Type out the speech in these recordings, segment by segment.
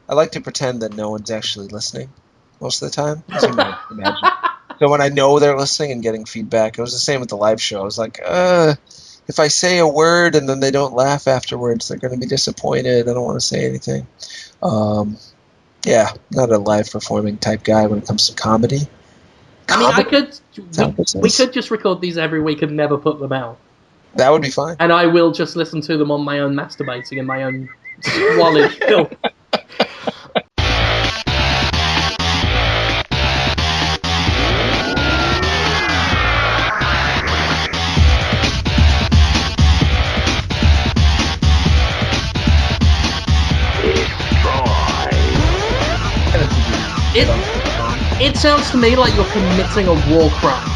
I like to pretend that no one's actually listening most of the time, as you might imagine. So when I know they're listening and getting feedback, it was the same with the live show. I was like, if I say a word and then they don't laugh afterwards, they're going to be disappointed. I don't want to say anything. Yeah, not a live performing type guy when it comes to comedy. I mean, we could just record these every week and never put them out. That would be fine. And I will just listen to them on my own masturbating and my own squalid filth. It sounds to me like you're committing a war crime.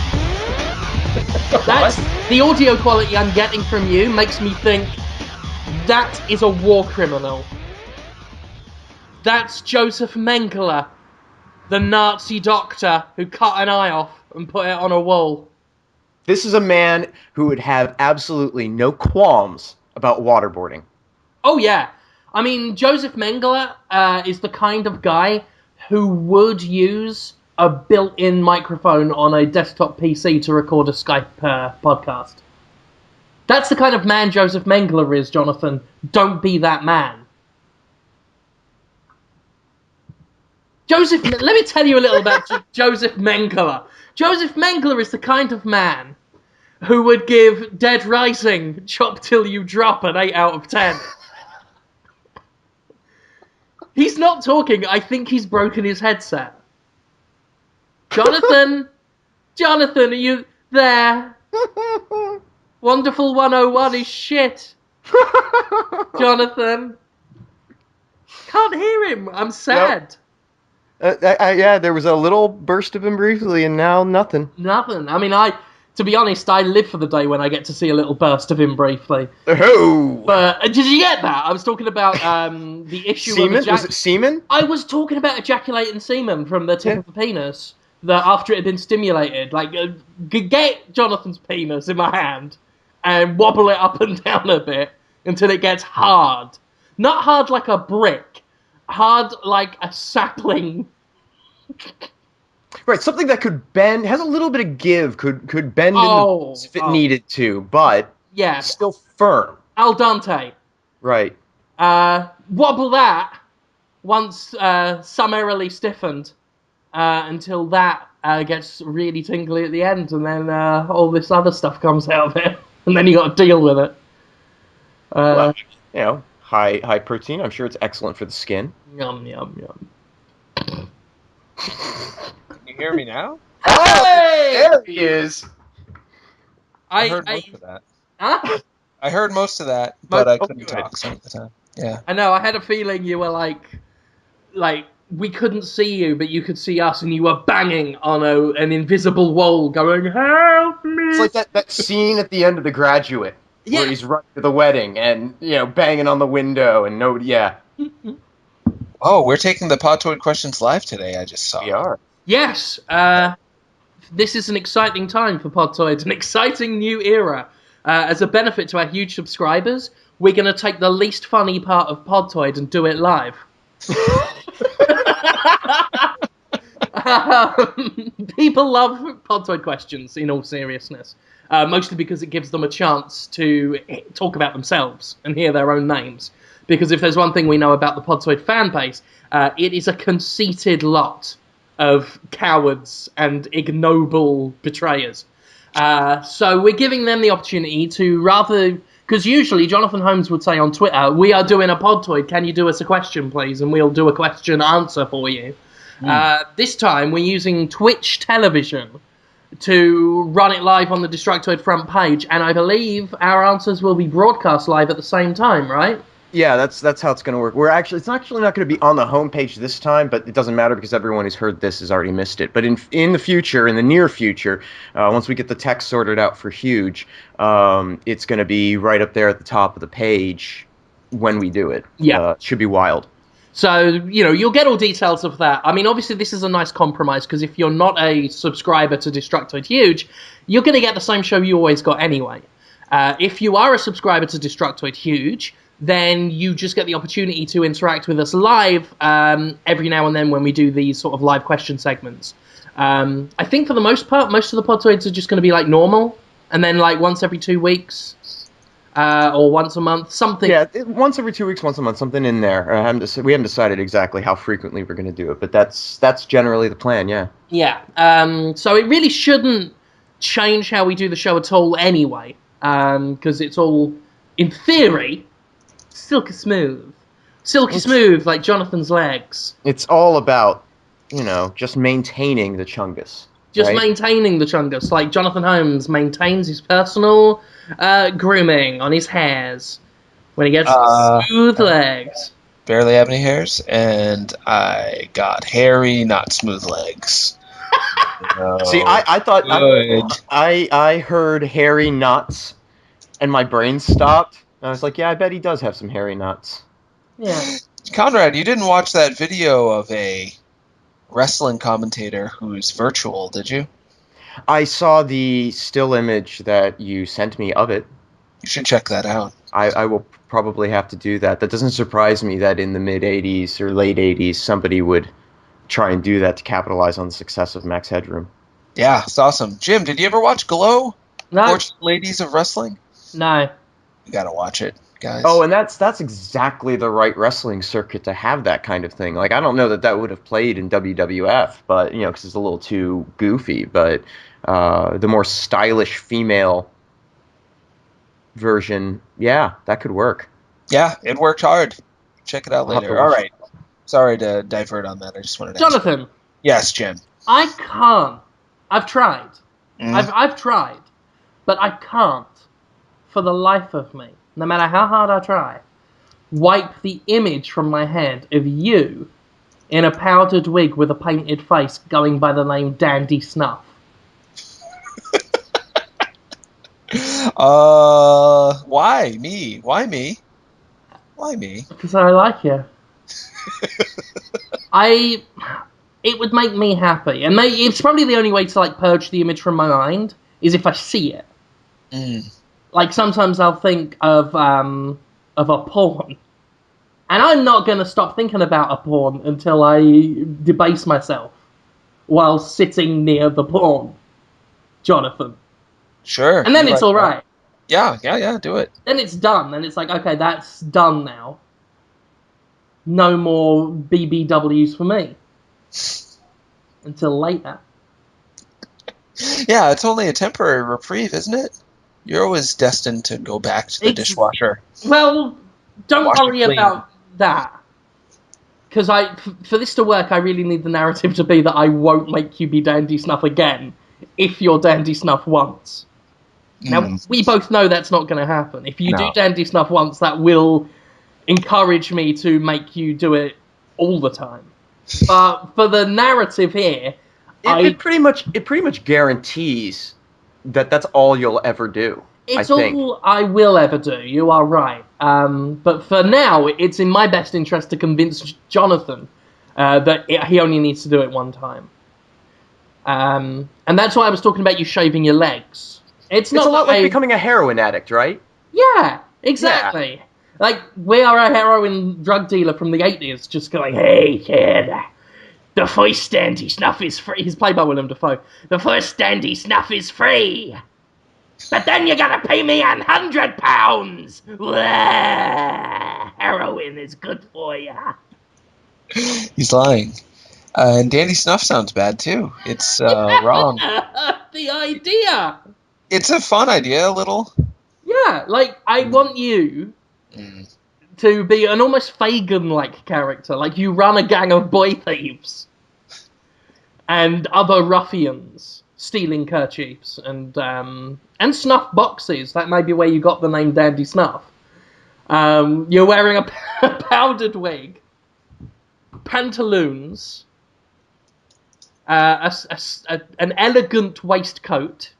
That's the audio quality I'm getting from you makes me think that is a war criminal. That's Joseph Mengele, the Nazi doctor who cut an eye off and put it on a wall. This is a man who would have absolutely no qualms about waterboarding. Oh yeah. I mean, Joseph Mengele is the kind of guy who would use a built-in microphone on a desktop PC to record a Skype podcast. That's the kind of man Joseph Mengele is, Jonathan. Don't be that man. Let me tell you a little about Joseph Mengele. Joseph Mengele is the kind of man who would give Dead Rising Chop Till You Drop an 8 out of 10. He's not talking. I think he's broken his headset. Jonathan, are you there? Wonderful 101 is shit. Jonathan. Can't hear him. I'm sad. Nope. Yeah, there was a little burst of him briefly, and now nothing. Nothing. I mean, to be honest, I live for the day when I get to see a little burst of him briefly. Oh! But did you get that? I was talking about the issue semen? of... Was it semen? I was talking about ejaculating semen from the tip of the penis. That after it had been stimulated, like, get Jonathan's penis in my hand and wobble it up and down a bit until it gets hard. Not hard like a brick, hard like a sapling. Right, something that could bend, has a little bit of give, could bend in the if it needed to, but still firm. Al dente. Right. Wobble that once summarily stiffened. Until that gets really tingly at the end, and then all this other stuff comes out of it, and then you got to deal with it. Well, high protein. I'm sure it's excellent for the skin. Yum yum yum. Can you hear me now? Hey! There he is. I heard most of that. Huh? I heard most of that, but I couldn't talk some of the time. Yeah. I know. I had a feeling you were like. We couldn't see you, but you could see us, and you were banging on an invisible wall, going, "Help me!" It's like that scene at the end of The Graduate, where he's running to the wedding, and banging on the window, and nobody. Yeah. Oh, we're taking the Podtoid questions live today. I just saw. We are. Yes. This is an exciting time for Podtoid, an exciting new era. As a benefit to our huge subscribers, we're going to take the least funny part of Podtoid and do it live. People love Podtoid questions, in all seriousness, mostly because it gives them a chance to talk about themselves and hear their own names, because if there's one thing we know about the Podtoid fan base, it is a conceited lot of cowards and ignoble betrayers. So we're giving them the opportunity to because usually Jonathan Holmes would say on Twitter, "We are doing a Podtoid, can you do us a question, please?" And we'll do a question answer for you. This time we're using Twitch television to run it live on the Destructoid front page, and I believe our answers will be broadcast live at the same time, right? Yeah, that's how it's going to work. It's actually not going to be on the homepage this time, but it doesn't matter because everyone who's heard this has already missed it. But in the near future, once we get the text sorted out for Huge, it's going to be right up there at the top of the page when we do it. Yeah. It should be wild. So, you'll get all details of that. I mean, obviously this is a nice compromise, because if you're not a subscriber to Destructoid Huge, you're going to get the same show you always got anyway. If you are a subscriber to Destructoid Huge, then you just get the opportunity to interact with us live every now and then when we do these sort of live question segments. I think for the most part, most of the Podtoids are just going to be like normal, and then like once every 2 weeks or once a month, something. Yeah, once every 2 weeks, once a month, something in there. We haven't decided exactly how frequently we're going to do it, but that's generally the plan. Yeah. Yeah. So it really shouldn't change how we do the show at all anyway, because it's all, in theory, silky smooth. Silky smooth like Jonathan's legs. It's all about, just maintaining the chungus. Just right? maintaining the chungus, like Jonathan Holmes maintains his personal grooming on his hairs when he gets smooth legs. Barely have any hairs, and I got hairy, not smooth legs. See, I thought good. I heard hairy nuts, and my brain stopped. And I was like, yeah, I bet he does have some hairy nuts. Yeah. Conrad, you didn't watch that video of a wrestling commentator who's virtual, did you? I saw the still image that you sent me of it. You should check that out. I will probably have to do that. That doesn't surprise me that in the mid-'80s or late 80s, somebody would try and do that to capitalize on the success of Max Headroom. Yeah, it's awesome. Jim, did you ever watch Glow? No. Fortunate Ladies of Wrestling? No. You gotta watch it, guys. Oh, and that's exactly the right wrestling circuit to have that kind of thing. Like, I don't know that would have played in WWF, but, because it's a little too goofy, but the more stylish female version, yeah, that could work. Yeah, it worked hard. Check it out I'll have to later. watch All right. Sorry to divert on that. I just wanted to Jonathan. ask. Yes, Jim. I can't. I've tried. Mm. I've tried. But I can't, for the life of me, no matter how hard I try, wipe the image from my head of you in a powdered wig with a painted face going by the name Dandy Snuff. Why me? Why me? Why me? Because I like you. It would make me happy, and it's probably the only way to like purge the image from my mind is if I see it. Mm. Like sometimes I'll think of a porn, and I'm not going to stop thinking about a porn until I debase myself while sitting near the porn, Jonathan. Sure. And then it's all right. Yeah, do it. Then it's done. Then it's like, okay, that's done now. No more BBWs for me. Until later. Yeah, it's only a temporary reprieve, isn't it? You're always destined to go back to the dishwasher. Well, don't Wash worry it clean. about that. Because for this to work, I really need the narrative to be that I won't make you be Dandy Snuff again if you're Dandy Snuff once. Now, we both know that's not going to happen. If you do Dandy Snuff once, that will encourage me to make you do it all the time. But for the narrative here, it pretty much guarantees that that's all you'll ever do. It's all I will ever do. You are right. But for now, it's in my best interest to convince Jonathan that he only needs to do it one time. And that's why I was talking about you shaving your legs. It's not a lot like becoming a heroin addict, right? Yeah, exactly. Yeah. Like, we are a heroin drug dealer from the 80s just going, hey, kid, the first Dandy Snuff is free. He's played by Willem Dafoe. The first Dandy Snuff is free. But then you gotta pay me £100. Heroin is good for you. He's lying. And Dandy Snuff sounds bad, too. It's wrong. The idea. It's a fun idea, a little. Yeah, like, I want you to be an almost Fagin-like character. Like, you run a gang of boy thieves and other ruffians stealing kerchiefs and snuff boxes. That may be where you got the name Dandy Snuff. You're wearing a powdered wig, pantaloons, an elegant waistcoat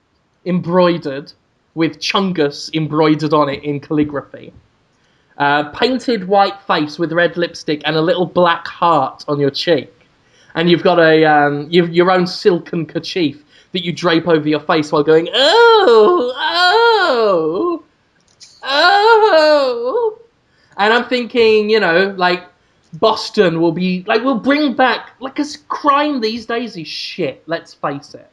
embroidered with chungus embroidered on it in calligraphy. Painted white face with red lipstick and a little black heart on your cheek. And you've got your own silken kerchief that you drape over your face while going, oh, oh, oh. And I'm thinking, like, Boston will be, like, we'll bring back, like, because crime these days is shit, let's face it.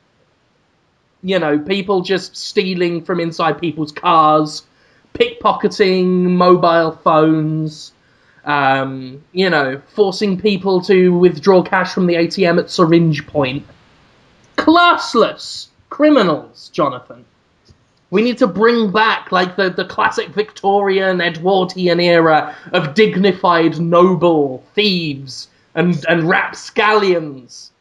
People just stealing from inside people's cars, pickpocketing mobile phones, forcing people to withdraw cash from the ATM at syringe point. Classless criminals, Jonathan. We need to bring back, like, the classic Victorian, Edwardian era of dignified, noble thieves and rapscallions.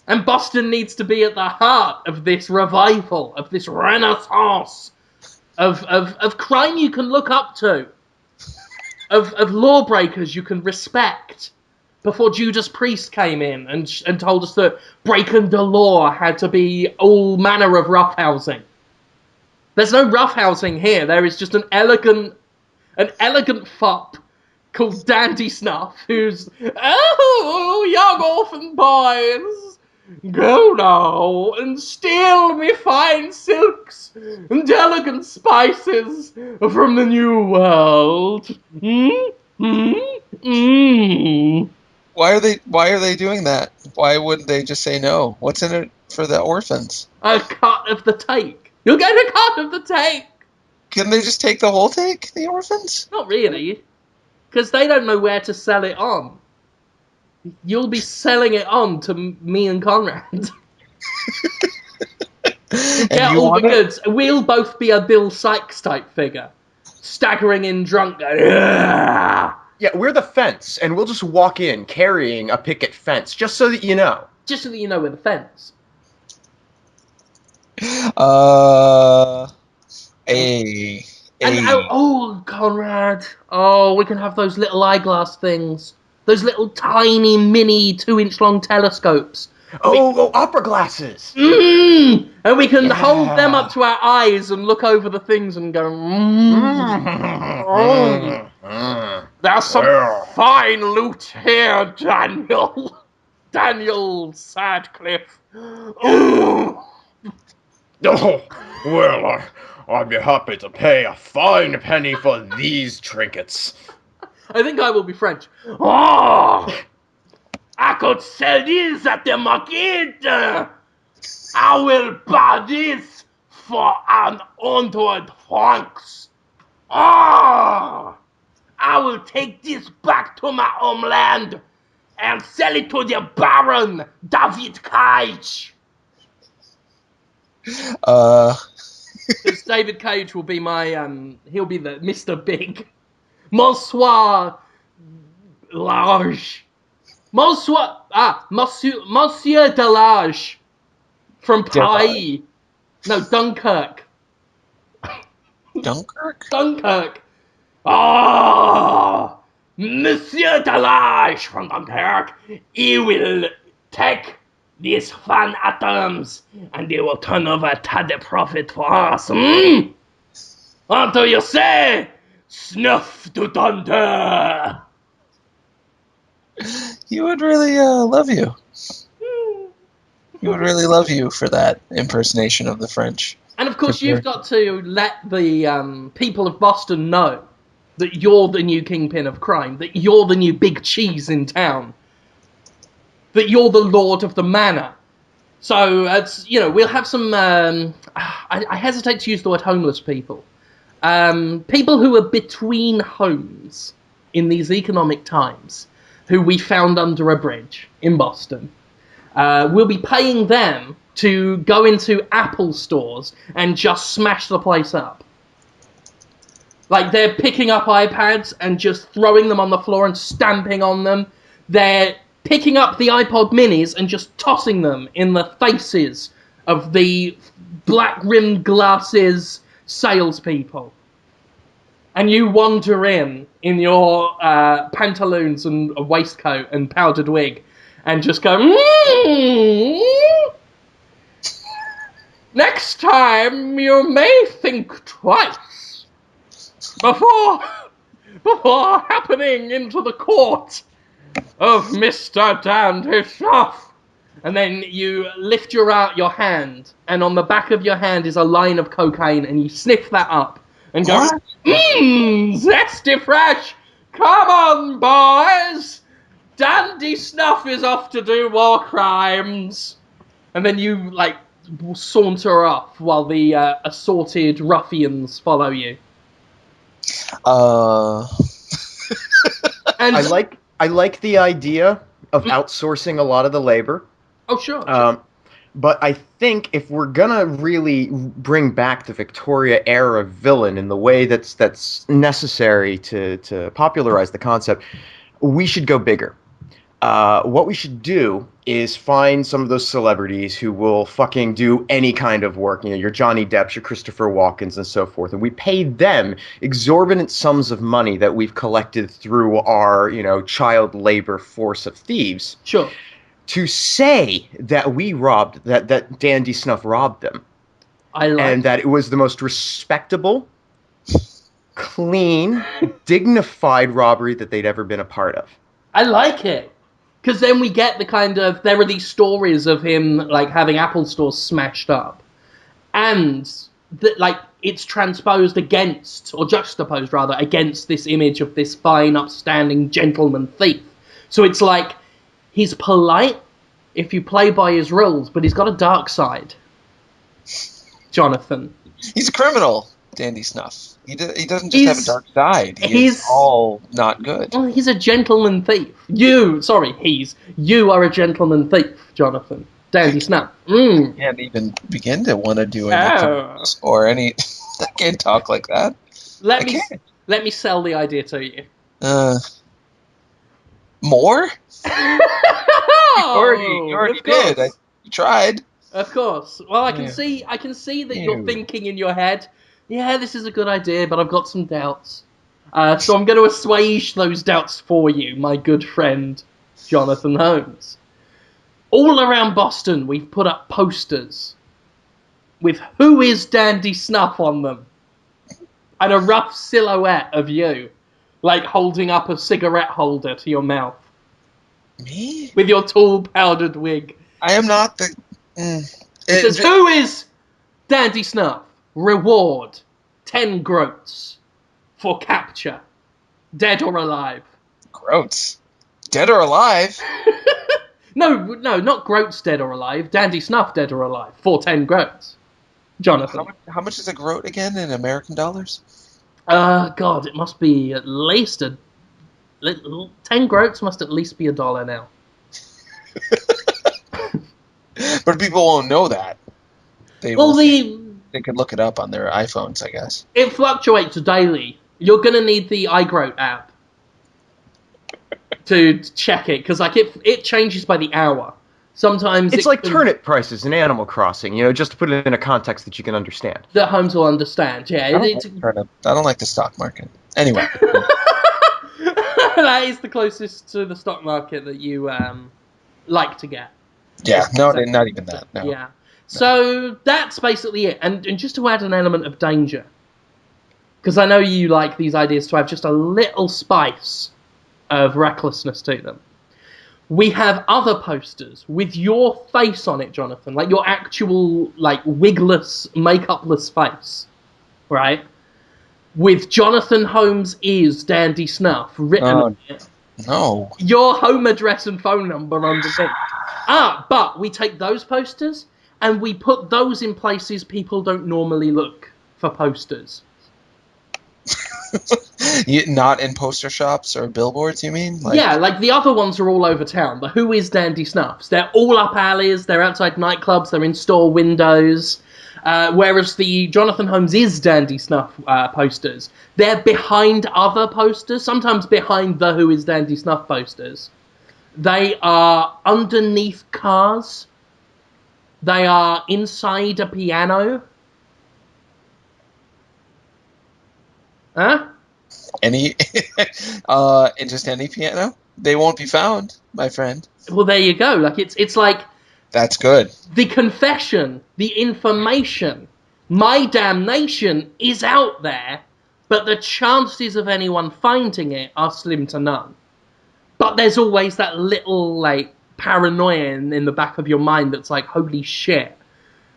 And Boston needs to be at the heart of this revival, of this renaissance of crime you can look up to, of lawbreakers you can respect. Before Judas Priest came in and told us that breaking the law had to be all manner of roughhousing. There's no roughhousing here. There is just an elegant fop called Dandy Snuff, who's, young orphan boys, go now and steal me fine silks and elegant spices from the new world. Why are they doing that? Why wouldn't they just say no? What's in it for the orphans? A cut of the take. You'll get a cut of the take. Can they just take the whole take, the orphans? Not really, because they don't know where to sell it on. You'll be selling it on to me and Conrad. Get all the goods. We'll both be a Bill Sykes type figure, staggering in drunk. Yeah, we're the fence, and we'll just walk in carrying a picket fence, just so that you know. Just so that you know we're the fence. Conrad. Oh, we can have those little eyeglass things. Those little tiny mini 2-inch long telescopes. Opera glasses. And we can hold them up to our eyes and look over the things and go, There's some fine loot here, Daniel. Daniel Sadcliffe. Oh, well, I'd be happy to pay a fine penny for these trinkets. I think I will be French. Oh, I could sell this at the market. I will buy this for 100 francs. Oh, I will take this back to my homeland and sell it to the Baron David Cage. Because David Cage will be my, he'll be the Mr. Big. Monsieur Large. Monsieur Delage. From Paris. No, Dunkirk. Dunkirk. Oh, Monsieur Delage from Dunkirk. He will take these fan atoms and they will turn over a tad of profit for us. What do you say? Snuff to thunder. He would really love you. He would really love you for that impersonation of the French. And of course, you've got to let the people of Boston know that you're the new kingpin of crime, that you're the new big cheese in town, that you're the lord of the manor. So, we'll have some, I hesitate to use the word homeless people. People who are between homes in these economic times, who we found under a bridge in Boston. We'll be paying them to go into Apple stores and just smash the place up. Like, they're picking up iPads and just throwing them on the floor and stamping on them. They're picking up the iPod minis and just tossing them in the faces of the black-rimmed glasses salespeople. And you wander in your pantaloons and a waistcoat and powdered wig and just go, Next time you may think twice before happening into the court of Mr. Dandy Snuff. And then you lift your hand, and on the back of your hand is a line of cocaine, and you sniff that up and go, zesty fresh Come on, boys! Dandy Snuff is off to do war crimes. And then you, like, saunter off while the assorted ruffians follow you. And I like the idea of outsourcing a lot of the labor. Oh, sure. But I think if we're gonna really bring back the Victoria era villain in the way that's necessary to popularize the concept, we should go bigger. What we should do is find some of those celebrities who will fucking do any kind of work. You know, your Johnny Depps, your Christopher Walkens, and so forth. And we pay them exorbitant sums of money that we've collected through our, child labor force of thieves. Sure. To say that we robbed, that Dandy Snuff robbed them. And that it was the most respectable, clean, dignified robbery that they'd ever been a part of. I like it. Because then we get the kind of... There are these stories of him, like, having Apple stores smashed up. And, it's transposed against, or juxtaposed, rather, against this image of this fine, upstanding gentleman thief. So it's like... He's polite if you play by his rules, but he's got a dark side. Jonathan. He's a criminal, Dandy Snuff. He doesn't just have a dark side. He's all not good. Well, he's a gentleman thief. You are a gentleman thief, Jonathan. Dandy Snuff. I can't even begin to want to do anything or any... I can't talk like that. Let me sell the idea to you. More? You already did. You tried. Of course. Well, I can see that you're thinking in your head, yeah, this is a good idea, but I've got some doubts. So I'm going to assuage those doubts for you, my good friend, Jonathan Holmes. All around Boston, we've put up posters with "Who is Dandy Snuff" on them, and a rough silhouette of you, like holding up a cigarette holder to your mouth. Me? With your tall, powdered wig. I am not the... It says, "Who is Dandy Snuff? Reward 10 groats for capture. Dead or alive." Groats? Dead or alive? No, not groats dead or alive. Dandy Snuff dead or alive. For 10 groats. Jonathan. How much is a groat again in American dollars? God, it must be at least 10 groats must at least be $1 now. But people won't know that. They could look it up on their iPhones, I guess. It fluctuates daily. You're going to need the iGroat app to check it, because it changes by the hour. Sometimes it's like turnip prices in Animal Crossing, just to put it in a context that you can understand. That Holmes will understand, yeah. I don't like the stock market. Anyway. That is the closest to the stock market that you like to get. Yeah, not even that. No. Yeah. So that's basically it. And just to add an element of danger, because I know you like these ideas to have just a little spice of recklessness to them. We have other posters with your face on it, Jonathan, like your actual, wigless, makeupless face, right? With Jonathan Holmes is Dandy Snuff written on it. No. Your home address and phone number underneath. But we take those posters and we put those in places people don't normally look for posters. Not in poster shops or billboards, you mean? Yeah, the other ones are all over town. The Who is Dandy Snuffs. They're all up alleys, they're outside nightclubs, they're in store windows. Whereas the Jonathan Holmes is Dandy Snuff posters, they're behind other posters, sometimes behind the Who is Dandy Snuff posters. They are underneath cars. They are inside a piano. Huh? Just any piano? They won't be found, my friend. Well, there you go. It's like... That's good. The confession, the information, my damnation is out there, but the chances of anyone finding it are slim to none. But there's always that little, paranoia in the back of your mind that's like, holy shit,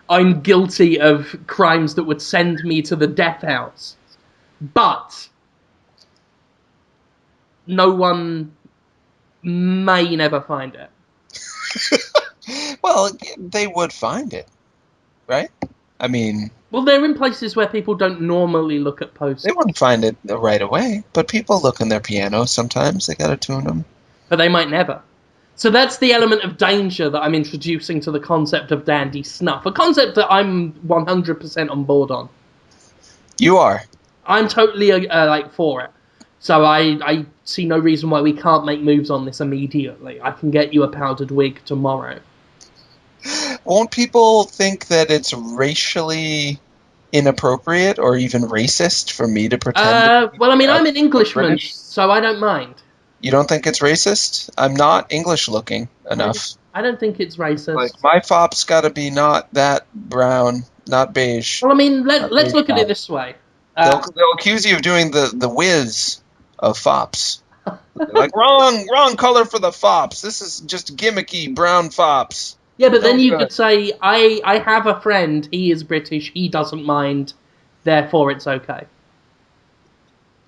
I'm guilty of crimes that would send me to the death house. But no one may never find it. Well, they would find it, right? I mean, Well, they're in places where people don't normally look at posts, they wouldn't find it right away, but people look in their pianos sometimes. They gotta tune them. but they might never. So that's the element of danger that I'm introducing to the concept of dandy snuff, a concept that I'm 100% on board on. You are. I'm totally for it. So I see no reason why we can't make moves on this immediately. I can get you a powdered wig tomorrow. Won't people think that it's racially inappropriate or even racist for me to pretend? Well, I mean, I'm an Englishman, British? so I don't mind. You don't think it's racist? I'm not English looking enough. I don't think it's racist. Like, my fop's got to be not that brown, not beige. Well, I mean, let's look at it this way. They'll accuse you of doing the whiz of fops. Like, wrong color for the fops. This is just gimmicky brown fops. Yeah, but then you could say, I have a friend, he is British, he doesn't mind, therefore it's okay.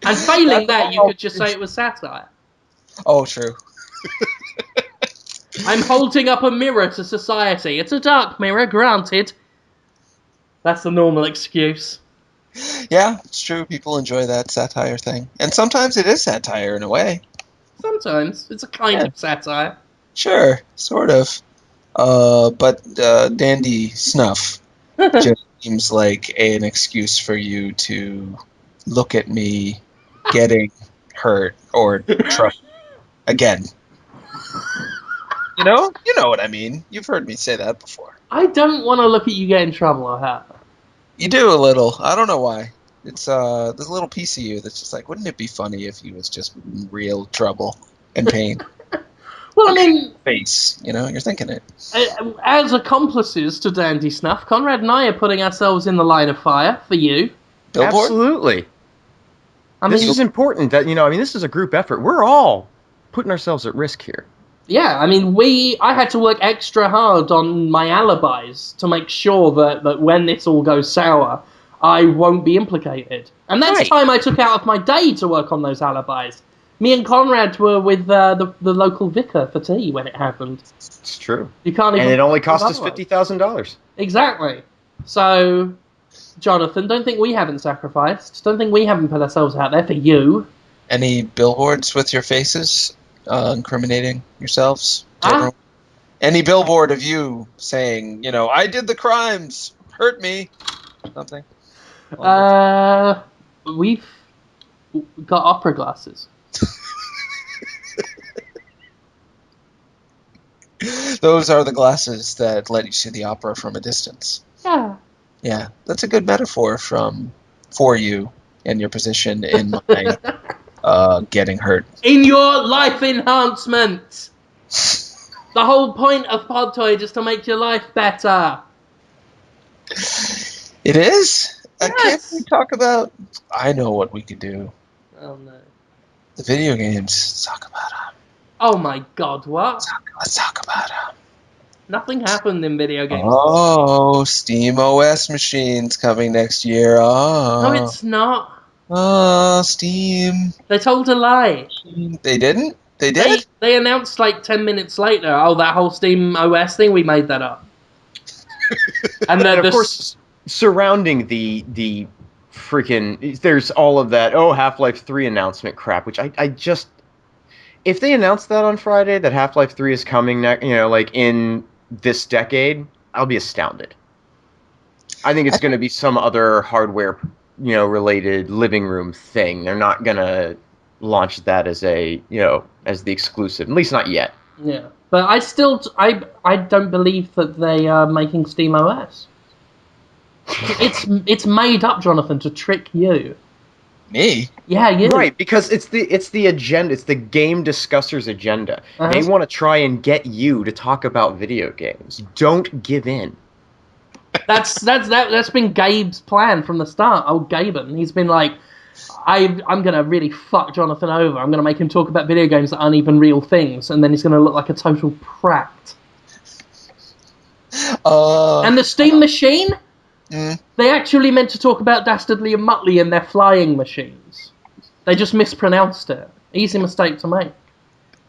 And failing that, you could just say it was satire. Oh, true. I'm holding up a mirror to society. It's a dark mirror, granted. That's the normal excuse. Yeah, it's true. People enjoy that satire thing. And sometimes it is satire in a way. Sometimes. It's a kind of satire. Sure, sort of. But dandy snuff just seems like an excuse for you to look at me getting hurt or trouble again. You know what I mean. You've heard me say that before. I don't want to look at you get in trouble, I have. You do a little. I don't know why. It's there's a little piece of you that's just like, wouldn't it be funny if he was just in real trouble and pain? Well, I mean, face, you're thinking it. As accomplices to Dandy Snuff, Conrad and I are putting ourselves in the line of fire for you. Billboard? Absolutely. This is important. That this is a group effort. We're all putting ourselves at risk here. Yeah, I mean, I had to work extra hard on my alibis to make sure that when this all goes sour, I won't be implicated. And that's time I took out of my day to work on those alibis. Me and Conrad were with the local vicar for tea when it happened. It's true. You can't even. And it only cost us $50,000. Exactly. So, Jonathan, don't think we haven't sacrificed. Don't think we haven't put ourselves out there for you. Any billboards with your faces incriminating yourselves? Any billboard of you saying, I did the crimes, hurt me, something? We've got opera glasses. Those are the glasses that let you see the opera from a distance. Yeah. Yeah, that's a good metaphor for you and your position in my getting hurt. In your life enhancement! The whole point of Podtoid is to make your life better. It is? Yes. Can't we talk about... I know what we could do. Oh, no. The video games. Let's talk about them. Oh my god, what? Let's talk about them. Nothing happened in video games. Oh, Steam OS machines coming next year. Oh. No, it's not. Oh, Steam. They told a lie. They didn't? They did? They announced like 10 minutes later, that whole Steam OS thing, we made that up. And then, of course, surrounding the freaking... There's all of that, Half-Life 3 announcement crap, which I just... If they announce that on Friday, that Half-Life 3 is coming, in this decade, I'll be astounded. I think it's going to be some other hardware, related living room thing. They're not going to launch that as as the exclusive, at least not yet. Yeah, but I don't believe that they are making Steam OS. It's made up, Jonathan, to trick you. Me? Yeah, you. Right, because it's the agenda. It's the game discussor's agenda. They want to try and get you to talk about video games. Don't give in. That's been Gabe's plan from the start. Old Gaben, he's been like, I'm gonna really fuck Jonathan over. I'm gonna make him talk about video games that aren't even real things, and then he's gonna look like a total prat. And the Steam machine. They actually meant to talk about Dastardly and Muttley and their flying machines. They just mispronounced it. Easy mistake to make.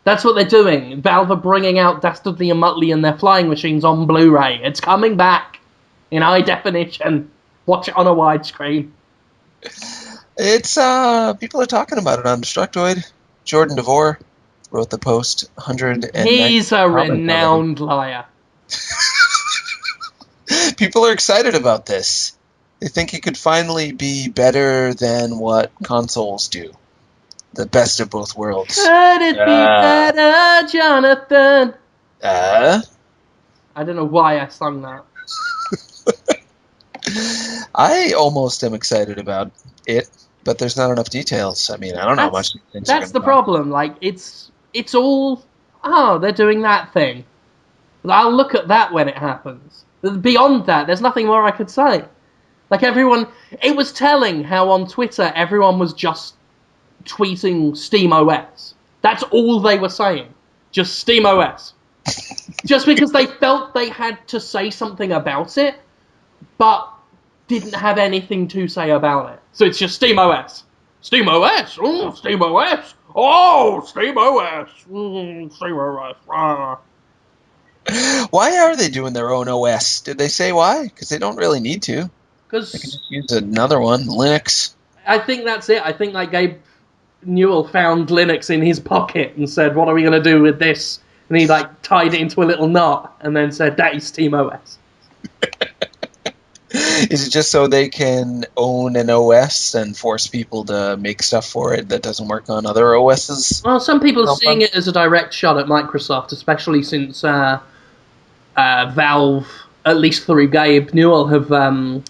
That's what they're doing. Valve are bringing out Dastardly and Muttley and their flying machines on Blu-ray. It's coming back in high definition. Watch it on a widescreen. It's people are talking about it on Destructoid. Jordan DeVore wrote the post. 190. He's a renowned liar. People are excited about this. They think it could finally be better than what consoles do. The best of both worlds. Could it be better, Jonathan? I don't know why I sung that. almost am excited about it, but there's not enough details. I mean, I don't know how much. That's the problem. Like, it's all, they're doing that thing. I'll look at that when it happens. Beyond that, there's nothing more I could say. Like, everyone, it was telling how on Twitter everyone was just tweeting SteamOS. That's all they were saying. Just SteamOS. Just because they felt they had to say something about it, but didn't have anything to say about it. So it's just SteamOS. SteamOS! Oh, SteamOS! Oh, SteamOS! SteamOS! Ah. Why are they doing their own OS? Did they say why? Because they don't really need to. They could just use another one, Linux. I think that's it. I think like Gabe Newell found Linux in his pocket and said, what are we going to do with this? And he like tied it into a little knot and then said, that is SteamOS. Is it just so they can own an OS and force people to make stuff for it that doesn't work on other OSs? Well, some people are seeing it as a direct shot at Microsoft, especially since Valve, at least through Gabe Newell, have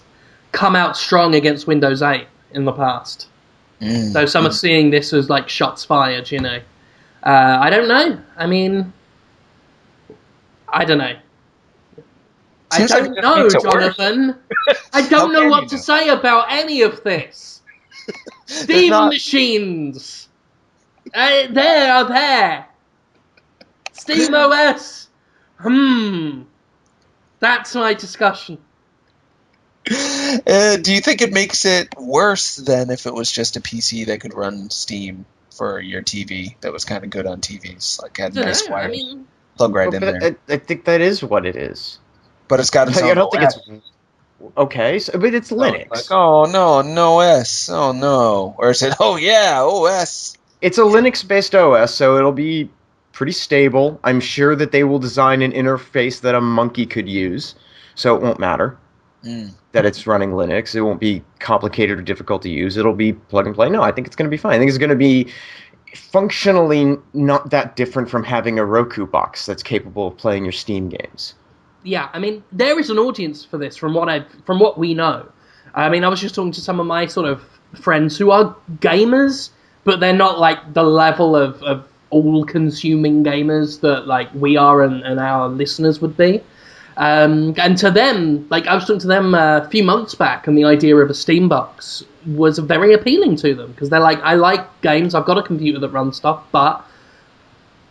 come out strong against Windows 8 in the past. So some are seeing this as like shots fired, you know. I don't know. I mean, I don't know. I don't know, Jonathan. I don't know what to say about any of this. Steam machines. They are there. SteamOS. That's my discussion. Do you think it makes it worse than if it was just a PC that could run Steam for your TV that was kind of good on TVs? Like had nice wire plug right in there. I think that is what it is. But it's got its own. I don't think it's okay, but it's Linux. Like, oh no OS. Oh no. Or is it? Oh yeah, OS. It's a Linux-based OS, so it'll be pretty stable. I'm sure that they will design an interface that a monkey could use, so it won't matter that it's running Linux. It won't be complicated or difficult to use. It'll be plug and play. No, I think it's going to be fine. I think it's going to be functionally not that different from having a Roku box that's capable of playing your Steam games. Yeah, I mean, there is an audience for this from what we know. I mean, I was just talking to some of my sort of friends who are gamers, but they're not like the level of all-consuming gamers that like we are and our listeners would be. And to them, like I was talking to them a few months back, and the idea of a Steam box was very appealing to them because they're like, I like games, I've got a computer that runs stuff, but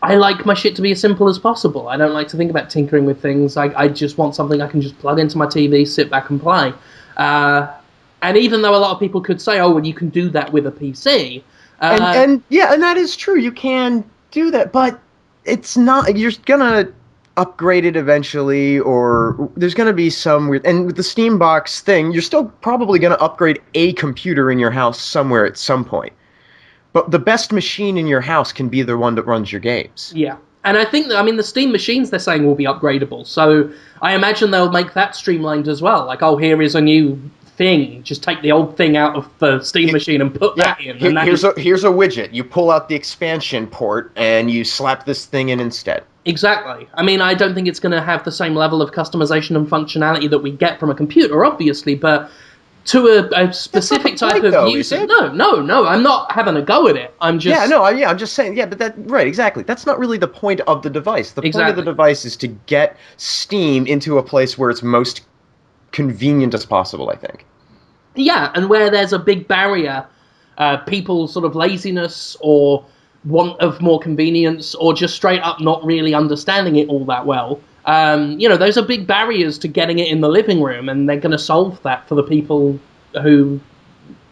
I like my shit to be as simple as possible. I don't like to think about tinkering with things. I just want something I can just plug into my TV, sit back and play. And even though a lot of people could say, oh, well, you can do that with a PC. And that is true. You can do that, but it's not... You're going to upgrade it eventually, or there's going to be some weird... And with the Steam Box thing, you're still probably going to upgrade a computer in your house somewhere at some point. But the best machine in your house can be the one that runs your games. Yeah. And I think, the Steam machines they're saying will be upgradable. So I imagine they'll make that streamlined as well. Like, oh, here is a new thing. Just take the old thing out of the Steam machine and put that in. And here's a widget. You pull out the expansion port and you slap this thing in instead. Exactly. I mean, I don't think it's going to have the same level of customization and functionality that we get from a computer, obviously, but... to a specific type of user. No, I'm not having a go at it. I'm just... I'm just saying, but right, exactly. That's not really the point of the device. The point of the device is to get Steam into a place where it's most convenient as possible, I think. Yeah, and where there's a big barrier, people's sort of laziness or want of more convenience or just straight up not really understanding it all that well. Those are big barriers to getting it in the living room, and they're going to solve that for the people who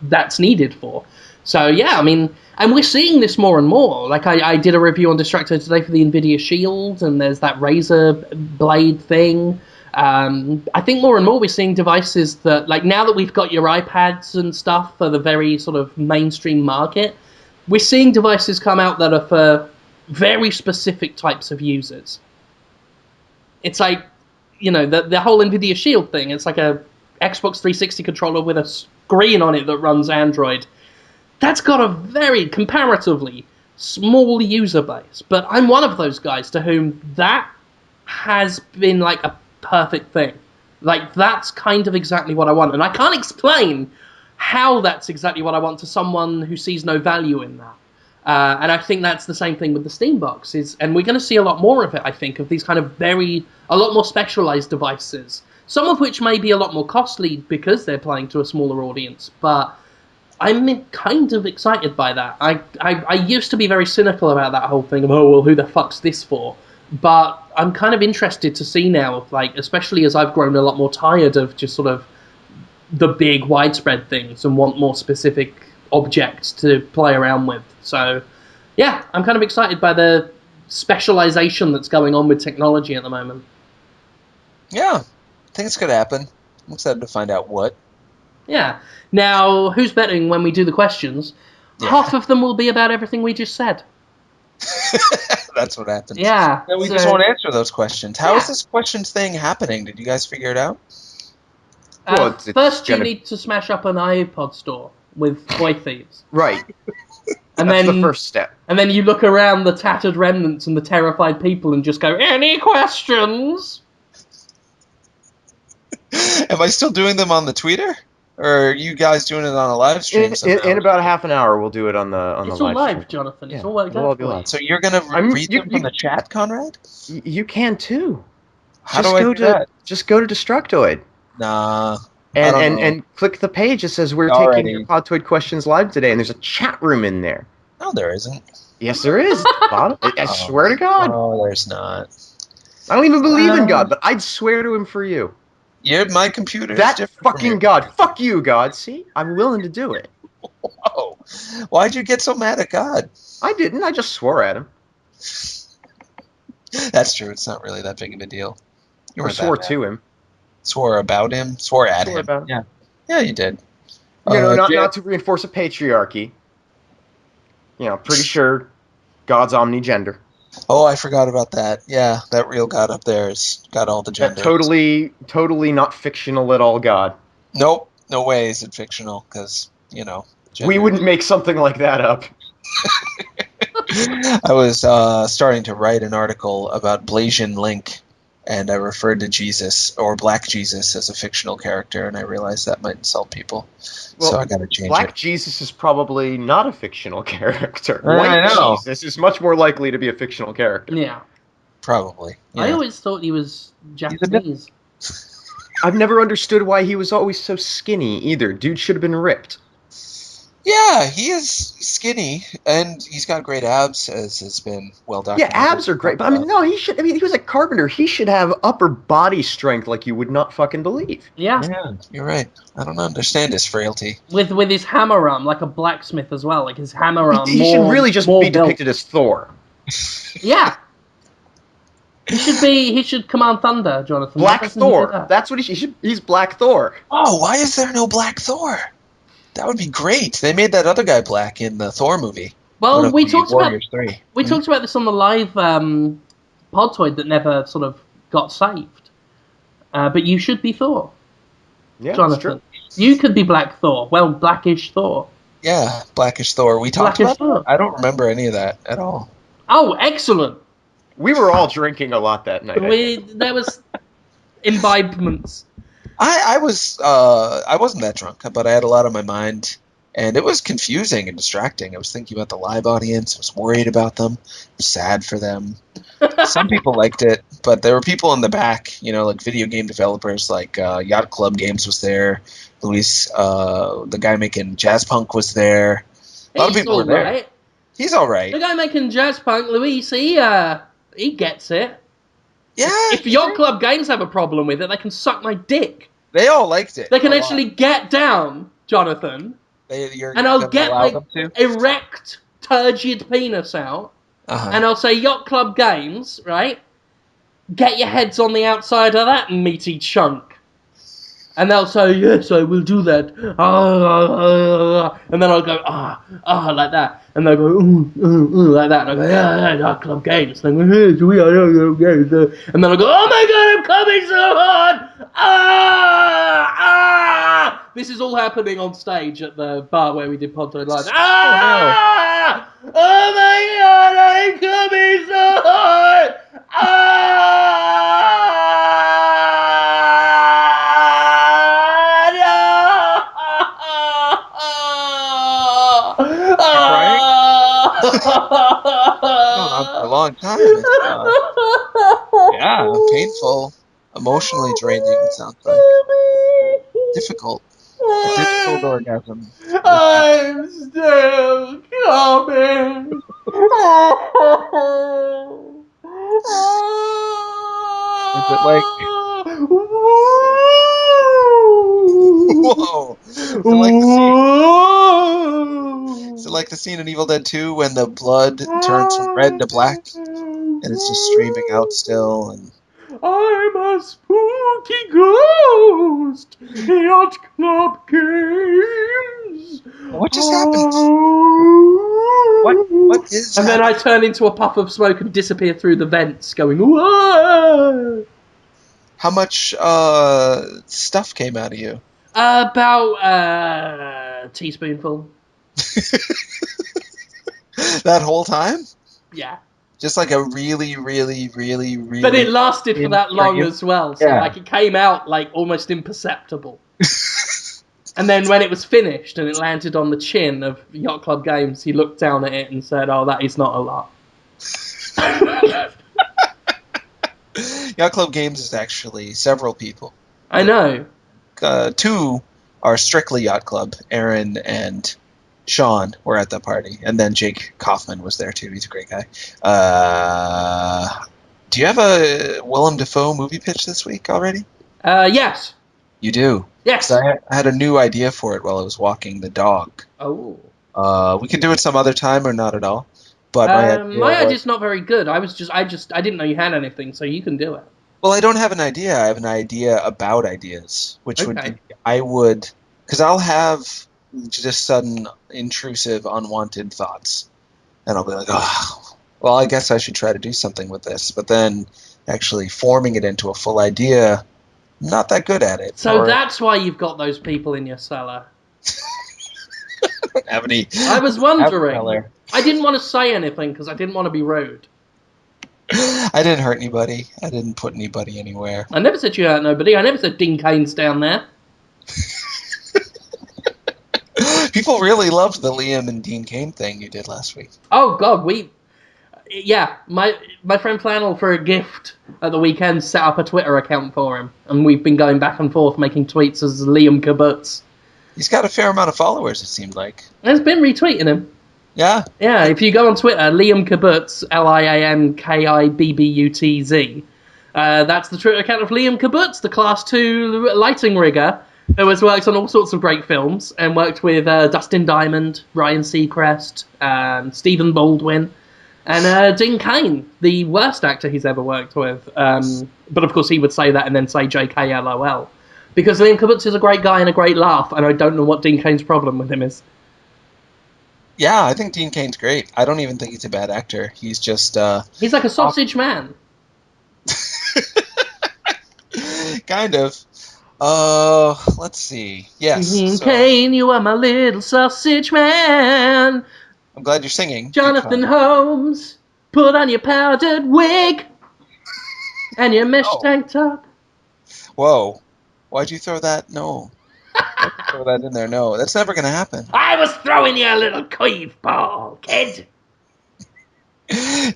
that's needed for. So yeah, I mean, and we're seeing this more and more. Like I did a review on Destructo today for the Nvidia Shield, and there's that Razer blade thing. I think more and more we're seeing devices that, like, now that we've got your iPads and stuff for the very sort of mainstream market, we're seeing devices come out that are for very specific types of users. It's like, you know, the whole Nvidia Shield thing. It's like a Xbox 360 controller with a screen on it that runs Android. That's got a very comparatively small user base, but I'm one of those guys to whom that has been like a perfect thing. Like, that's kind of exactly what I want, and I can't explain how that's exactly what I want to someone who sees no value in that. And I think that's the same thing with the Steam Box, and we're going to see a lot more of it, I think, of these kind of a lot more specialized devices, some of which may be a lot more costly because they're playing to a smaller audience, but I'm kind of excited by that. I used to be very cynical about that whole thing of, oh, well, who the fuck's this for? But I'm kind of interested to see now, like, especially as I've grown a lot more tired of just sort of the big widespread things and want more specific objects to play around with. So, yeah, I'm kind of excited by the specialization that's going on with technology at the moment. Yeah, I think it's going to happen. I'm excited to find out what. Yeah. Now, who's betting when we do the questions? Yeah. Half of them will be about everything we just said. That's what happens. Yeah. And we just won't answer those questions. How is Yeah. this questions thing happening? Did you guys figure it out? Well, it's first, you gonna- need to smash up an iPod store with toy thieves. Right. And That's then the first step. And then you look around the tattered remnants and the terrified people and just go, any questions? Am I still doing them on the Twitter? Or are you guys doing it on a live stream somehow? In about half an hour, we'll do it on the It's the all live live, stream. Jonathan. It's Yeah, all worked it'll all out be for live. you. So you're going to read them from the chat, Conrad? You can too. How do I do that? Just go to Destructoid Nah. I don't know. and click the page that says we're Already. taking your Podtoid questions live today, and there's a chat room in there. No, there isn't. Yes, there is. At the bottom. I swear to God. Oh, there's not. I don't even believe in God, but I'd swear to him for you. My computer is That different from fucking your God. computer. Fuck you, God. See? I'm willing to do it. Whoa. Why'd you get so mad at God? I didn't. I just swore at him. That's true. It's not really that big of a deal. You Or weren't that swore mad. to him. Swore about him? Swore at Swore him. about him. Yeah. Yeah, you did. You know, Jay- not to reinforce a patriarchy. You know, pretty sure God's omnigender. Oh, I forgot about that. Yeah, that real God up there has got all the That genders. totally not fictional at all God. Nope. No way is it fictional, because, gender. We wouldn't make something like that up. I was starting to write an article about Blasian Link, and I referred to Jesus, or Black Jesus, as a fictional character, and I realized that might insult people. Well, so I gotta change Black it. Jesus is probably not a fictional character. I White know. Jesus is much more likely to be a fictional character. Yeah. Probably. Yeah. I always thought he was Japanese. I've never understood why he was always so skinny either. Dude should have been ripped. Yeah, he is skinny, and he's got great abs, as has been well documented. Yeah, abs are great, but I mean, no, he was a carpenter. He should have upper body strength like you would not fucking believe. Yeah. Yeah, you're right. I don't understand his frailty. With his hammer arm, like a blacksmith as well. Like his hammer arm. He should really just be depicted as Thor. Yeah. He should command thunder, Jonathan. Black Thor. That's what he should. He's Black Thor. Oh, why is there no Black Thor? That would be great. They made that other guy black in the Thor movie. Well, we talked about Warriors 3. talked about this on the live Podtoid that never sort of got saved. But you should be Thor, Yeah, Jonathan. that's true. You could be Black Thor. Well, Blackish Thor. Yeah, Blackish Thor. We talked Blackish about Thor. that? I don't remember any of that at all. Oh, excellent. We were all drinking a lot that night. There was imbibements. I wasn't that drunk, but I had a lot on my mind, and it was confusing and distracting. I was thinking about the live audience. I was worried about them. I was sad for them. Some people liked it, but there were people in the back, like video game developers, like Yacht Club Games was there. Luis, the guy making Jazz Punk was there. A lot of people were there. Right. He's all right. The guy making Jazz Punk, Luis, he gets it. Yeah. If Yacht Club Games have a problem with it, they can suck my dick. They all liked it. They can a actually lot. get down, Jonathan. And I'll get my erect, turgid penis out, and I'll say, Yacht Club Games, right? Get your heads on the outside of that meaty chunk. And they'll say, yes, I will do that. And then I'll go, like that. And they'll go, like that. And I'll go, yeah, Yacht Club Games. And then I'll go, and then I'll go, oh my god, I'm coming so hard! This is all happening on stage at the bar where we did Podtoid Live. Oh my god, I'm coming so hard! Going on for a long time. Yeah, painful, emotionally draining. It sounds like difficult. A difficult orgasm. I'm still coming. Is it like? Whoa! Is it like the scene in Evil Dead 2 when the blood turns from red to black and it's just streaming out still? And I'm a spooky ghost. Yacht Club Games. what just happened? What is? And then I turn into a puff of smoke and disappear through the vents, going, whoa! How much stuff came out of you? About a teaspoonful. That whole time? Yeah. Just like a really, really, really, really... But it lasted for that long as well, so like it came out like almost imperceptible. And then when it was finished and it landed on the chin of Yacht Club Games, he looked down at it and said, oh, that is not a lot. Yacht Club Games is actually several people. I know. 2 are strictly Yacht Club. Aaron and Sean were at the party. And then Jake Kaufman was there too. He's a great guy. Do you have a Willem Dafoe movie pitch this week already? Yes. You do? Yes. I had a new idea for it while I was walking the dog. Oh. We can do it some other time or not at all. But my idea's not very good. I didn't know you had anything, so you can do it. Well, I don't have an idea. I have an idea about ideas, which would be, because I'll have just sudden, intrusive, unwanted thoughts. And I'll be like, oh, well, I guess I should try to do something with this. But then actually forming it into a full idea, I'm not that good at it. So that's why you've got those people in your cellar. I don't have any. I was wondering. I didn't want to say anything because I didn't want to be rude. I didn't hurt anybody. I didn't put anybody anywhere. I never said you hurt nobody. I never said Dean Kane's down there. People really loved the Liam and Dean Kane thing you did last week. Oh, God, my friend Flannel, for a gift at the weekend, set up a Twitter account for him, and we've been going back and forth making tweets as Liam Kibbutz. He's got a fair amount of followers, it seemed like. And it's been retweeting him. Yeah? Yeah, if you go on Twitter, Liam Kibbutz, LiamKibbutz, that's the Twitter account of Liam Kibbutz, the Class 2 lighting rigger, who has worked on all sorts of great films, and worked with Dustin Diamond, Ryan Seacrest, Stephen Baldwin, and Dean Kane, the worst actor he's ever worked with. But of course he would say that and then say JKLOL. Because Liam Kibbutz is a great guy and a great laugh, and I don't know what Dean Kane's problem with him is. Yeah, I think Dean Kane's great. I don't even think he's a bad actor. He's just... he's like a sausage man. Kind of. Let's see. Yes. Dean Kane, you are my little sausage man. I'm glad you're singing. Jonathan Holmes, put on your powdered wig and your mesh tank top. Whoa. Why'd you throw that? No. Throw that in there. No, that's never going to happen. I was throwing you a little cave ball, kid.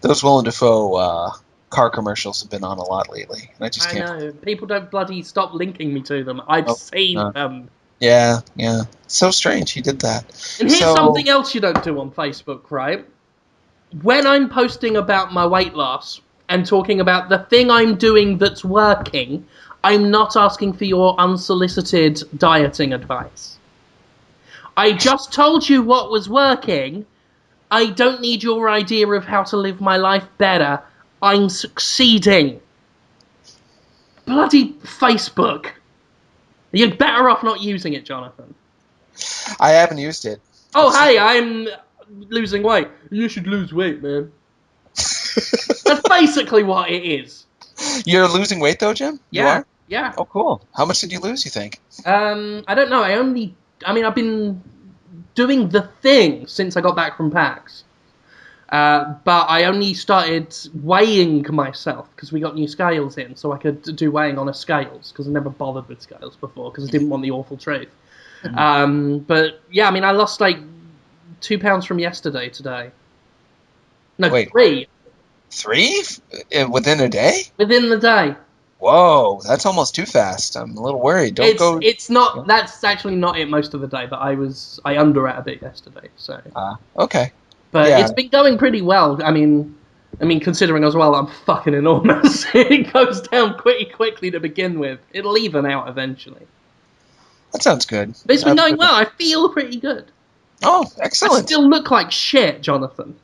Those Willem Dafoe car commercials have been on a lot lately, and I just can't. I know. People don't bloody stop linking me to them. I've seen them. Yeah. So strange he did that. And here's something else you don't do on Facebook, right? When I'm posting about my weight loss and talking about the thing I'm doing that's working, I'm not asking for your unsolicited dieting advice. I just told you what was working. I don't need your idea of how to live my life better. I'm succeeding. Bloody Facebook. You're better off not using it, Jonathan. I haven't used it. Oh, hey, I'm losing weight. You should lose weight, man. That's basically what it is. You're losing weight, though, Jim? You Yeah, are? yeah. Oh, cool. How much did you lose, you think? I don't know. I've been doing the thing since I got back from PAX. But I only started weighing myself because we got new scales in, so I could do weighing on a scales, because I never bothered with scales before because I didn't want the awful truth. But yeah, I lost like 2 pounds from yesterday today. No, Wait. 3. 3? Within a day? Within the day. Whoa, that's almost too fast. I'm a little worried. Don't go. It's not. That's actually not it most of the day. But I under ate a bit yesterday. So. Okay. But yeah. It's been going pretty well. I mean, considering as well I'm fucking enormous. It goes down pretty quickly to begin with. It'll even out eventually. That sounds good. But it's been going well. I feel pretty good. Oh, excellent. I still look like shit, Jonathan.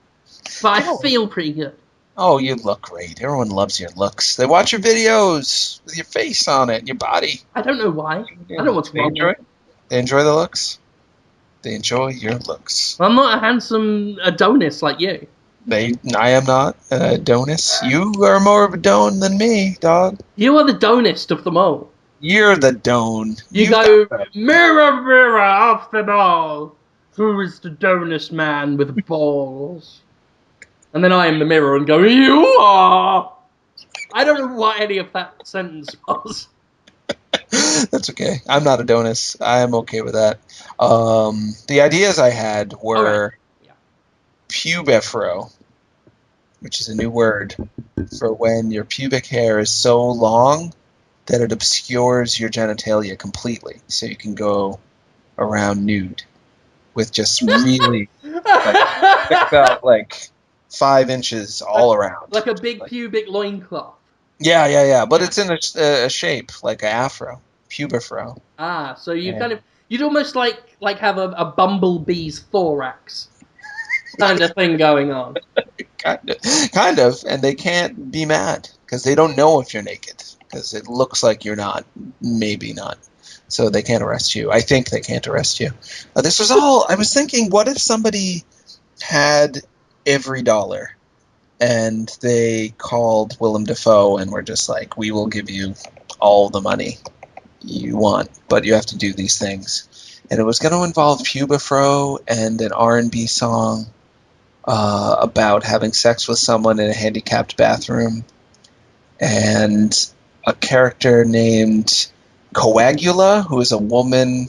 But I feel pretty good. Oh, you look great. Everyone loves your looks. They watch your videos with your face on it, your body. I don't know why. I don't know what's wrong with it. They enjoy the looks. They enjoy your looks. I'm not a handsome Adonis like you. I am not an Adonis. You are more of a don than me, dog. You are the donist of them all. You're the don. You go, mirror, mirror off the ball. Who is the donest man with balls? And then I am the mirror and go, you are! I don't know what any of that sentence was. That's okay. I'm not Adonis. I'm okay with that. The ideas I had were pubifero, which is a new word for when your pubic hair is so long that it obscures your genitalia completely. So you can go around nude with just really thick out, 5 inches all around. Like a big pubic loincloth. Yeah. But it's in a shape, like an afro. Pubifero. Ah, so you you'd almost like have a bumblebee's thorax kind of thing going on. Kind of, and they can't be mad because they don't know if you're naked because it looks like you're not, maybe not. So they can't arrest you. I think they can't arrest you. This was all, I was thinking, what if somebody had every dollar and they called Willem Dafoe and were just like, we will give you all the money you want, but you have to do these things. And it was going to involve pubifero and an R&B song about having sex with someone in a handicapped bathroom, and a character named Coagula, who is a woman,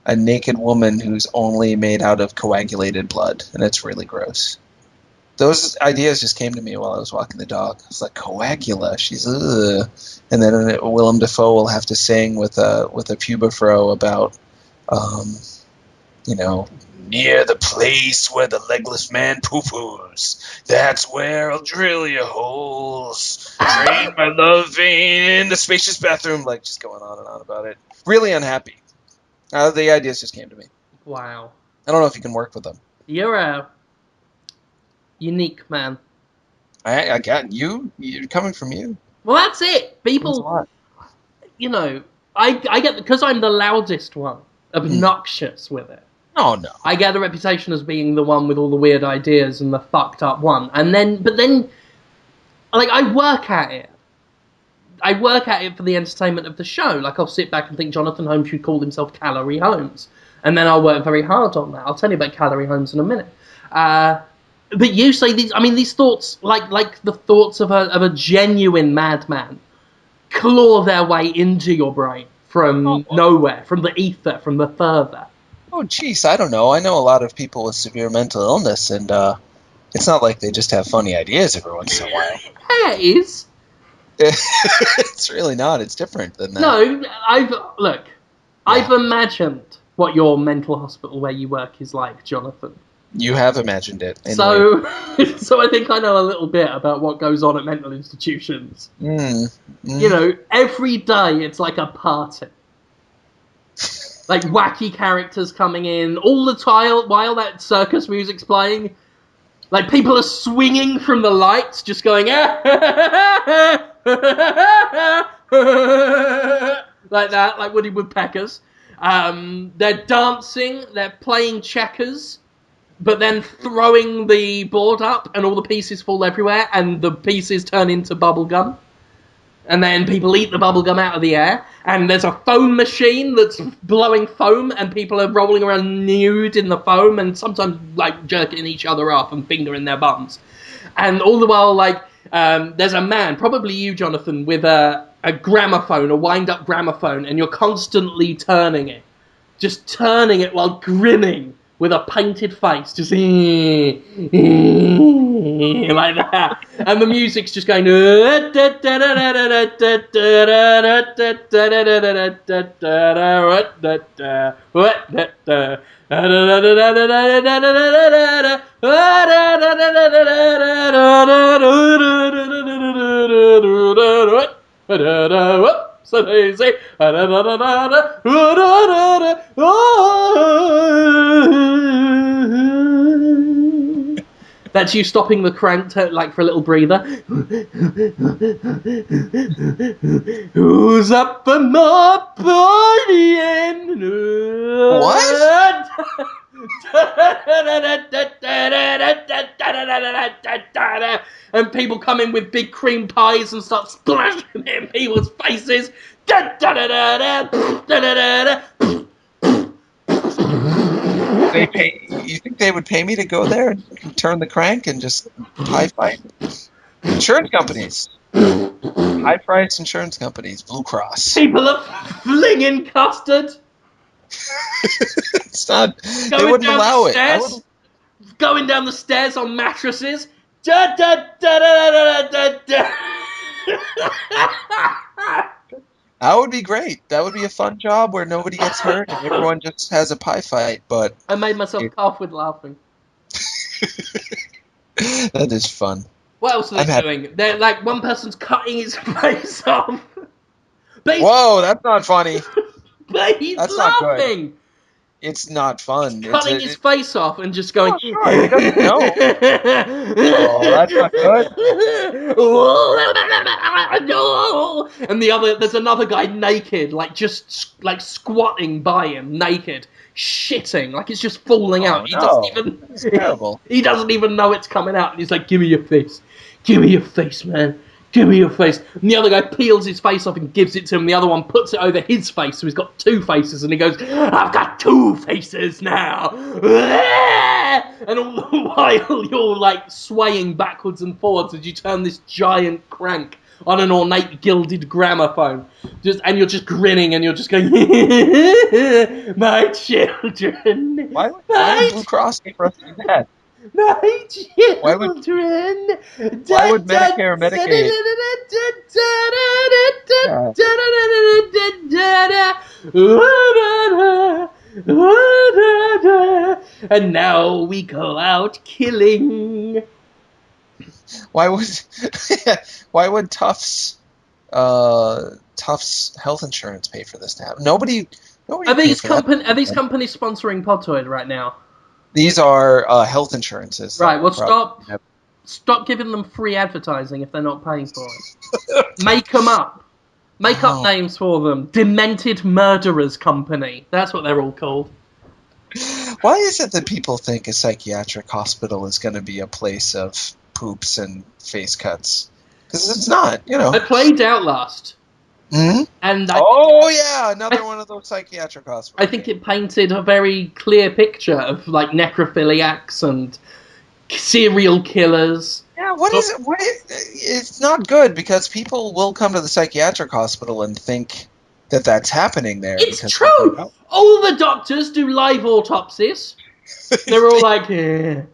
a naked woman who's only made out of coagulated blood, and it's really gross. Those ideas just came to me while I was walking the dog. It's like, Coagula, she's ugh. And then Willem Dafoe will have to sing with a pubifero about, near the place where the legless man poo-poos. That's where I'll drill your holes. Drain my love vein in the spacious bathroom. Just going on and on about it. Really unhappy. The ideas just came to me. Wow. I don't know if you can work with them. You're a unique man. I got you. You're coming from you. Well, that's it. People, I get, because I'm the loudest one, obnoxious with it. Oh, no. I get a reputation as being the one with all the weird ideas and the fucked up one. But then, I work at it. I work at it for the entertainment of the show. I'll sit back and think Jonathan Holmes should call himself Calorie Holmes. And then I'll work very hard on that. I'll tell you about Calorie Holmes in a minute. But you say these thoughts, like the thoughts of a genuine madman, claw their way into your brain from nowhere, from the ether, from the further. Oh, jeez, I don't know. I know a lot of people with severe mental illness, and it's not like they just have funny ideas every once in a while. Yeah, it is. It's really not. It's different than that. No, I've imagined what your mental hospital where you work is like, Jonathan. You have imagined it. Anyway. So I think I know a little bit about what goes on at mental institutions. Every day it's like a party. Like wacky characters coming in all the time while that circus music's playing. Like people are swinging from the lights, just going like that, like Woody Woodpeckers. They're dancing, they're playing checkers, but then throwing the board up, and all the pieces fall everywhere, and the pieces turn into bubble gum. And then people eat the bubblegum out of the air, and there's a foam machine that's blowing foam, and people are rolling around nude in the foam, and sometimes like jerking each other off and fingering their bums. And all the while, like, there's a man, probably you, Jonathan, with a gramophone, a wind-up gramophone, and you're constantly turning it. Just turning it while grinning with a painted face, just like that. And the music's just going. So they say, that's you stopping the crank like for a little breather. Who's up for more partying? What? And people come in with big cream pies and start splashing it in people's faces. You think they would pay me to go there and turn the crank and just pie fight? Insurance companies. High price insurance companies. Blue Cross. People are flinging custard. It's not. They wouldn't allow it. Going down the stairs on mattresses. That would be great. That would be a fun job where nobody gets hurt and everyone just has a pie fight. But I made myself cough with laughing. That is fun. What else are they doing? They're like, one person's cutting his face off. Whoa, that's not funny. But he's that's laughing. Not good. It's not fun. He's cutting his face off and just going. Oh, sure, he doesn't know. Oh, that's not good. And there's another guy naked, just squatting by him, naked, shitting, like it's just falling out. It's terrible. He doesn't even know it's coming out, and he's like, "Give me your face, man." Give me your face. And the other guy peels his face off and gives it to him. The other one puts it over his face, so he's got two faces. And he goes, "I've got two faces now." And all the while, you're like swaying backwards and forwards as you turn this giant crank on an ornate gilded gramophone. And you're just grinning and you're just going, "My children." Why would Blue Cross pay for us to do that? My children. Why would Medicare and Medicaid? And now we go out killing. Why would Tufts health insurance pay for this to happen? Nobody. Are these companies sponsoring Podtoid right now? These are health insurances. Right, well, stop giving them free advertising if they're not paying for it. Make them up. Make up names for them. Demented Murderers Company. That's what they're all called. Why is it that people think a psychiatric hospital is going to be a place of poops and face cuts? Because it's not, I played Outlast. Mm-hmm. And another one of those psychiatric hospitals. I think it painted a very clear picture of like necrophiliacs and serial killers. Yeah, what is it? It's not good because people will come to the psychiatric hospital and think that that's happening there. It's true. All the doctors do live autopsies. They're all like, I'm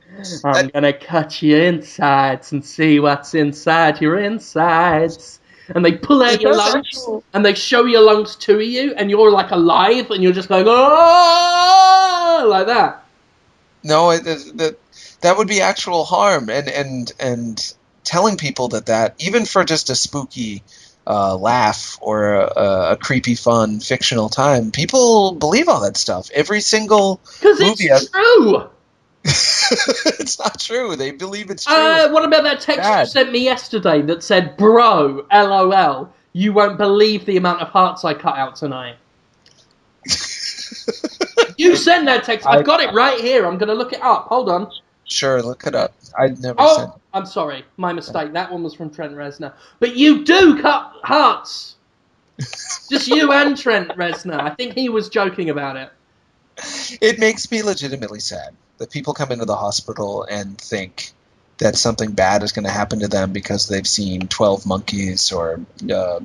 gonna cut your insides and see what's inside your insides. And they pull out your lungs, and they show your lungs to you, and you're like alive, and you're just going, oh, like that. No, that would be actual harm, and telling people that even for just a spooky laugh or a creepy, fun, fictional time, people believe all that stuff. Every single Because movie it's true. it's not true. They believe it's true. What about that text you Bad. sent me yesterday that said, "Bro, LOL, you won't believe the amount of hearts I cut out tonight." You sent that text. I've got it right here. I'm going to look it up. Hold on. Sure, look it up. I'd never sent. Oh, I'm sorry. My mistake. That one was from Trent Reznor. But you do cut hearts. Just you and Trent Reznor. I think he was joking about it. It makes me legitimately sad that people come into the hospital and think that something bad is going to happen to them because they've seen 12 Monkeys or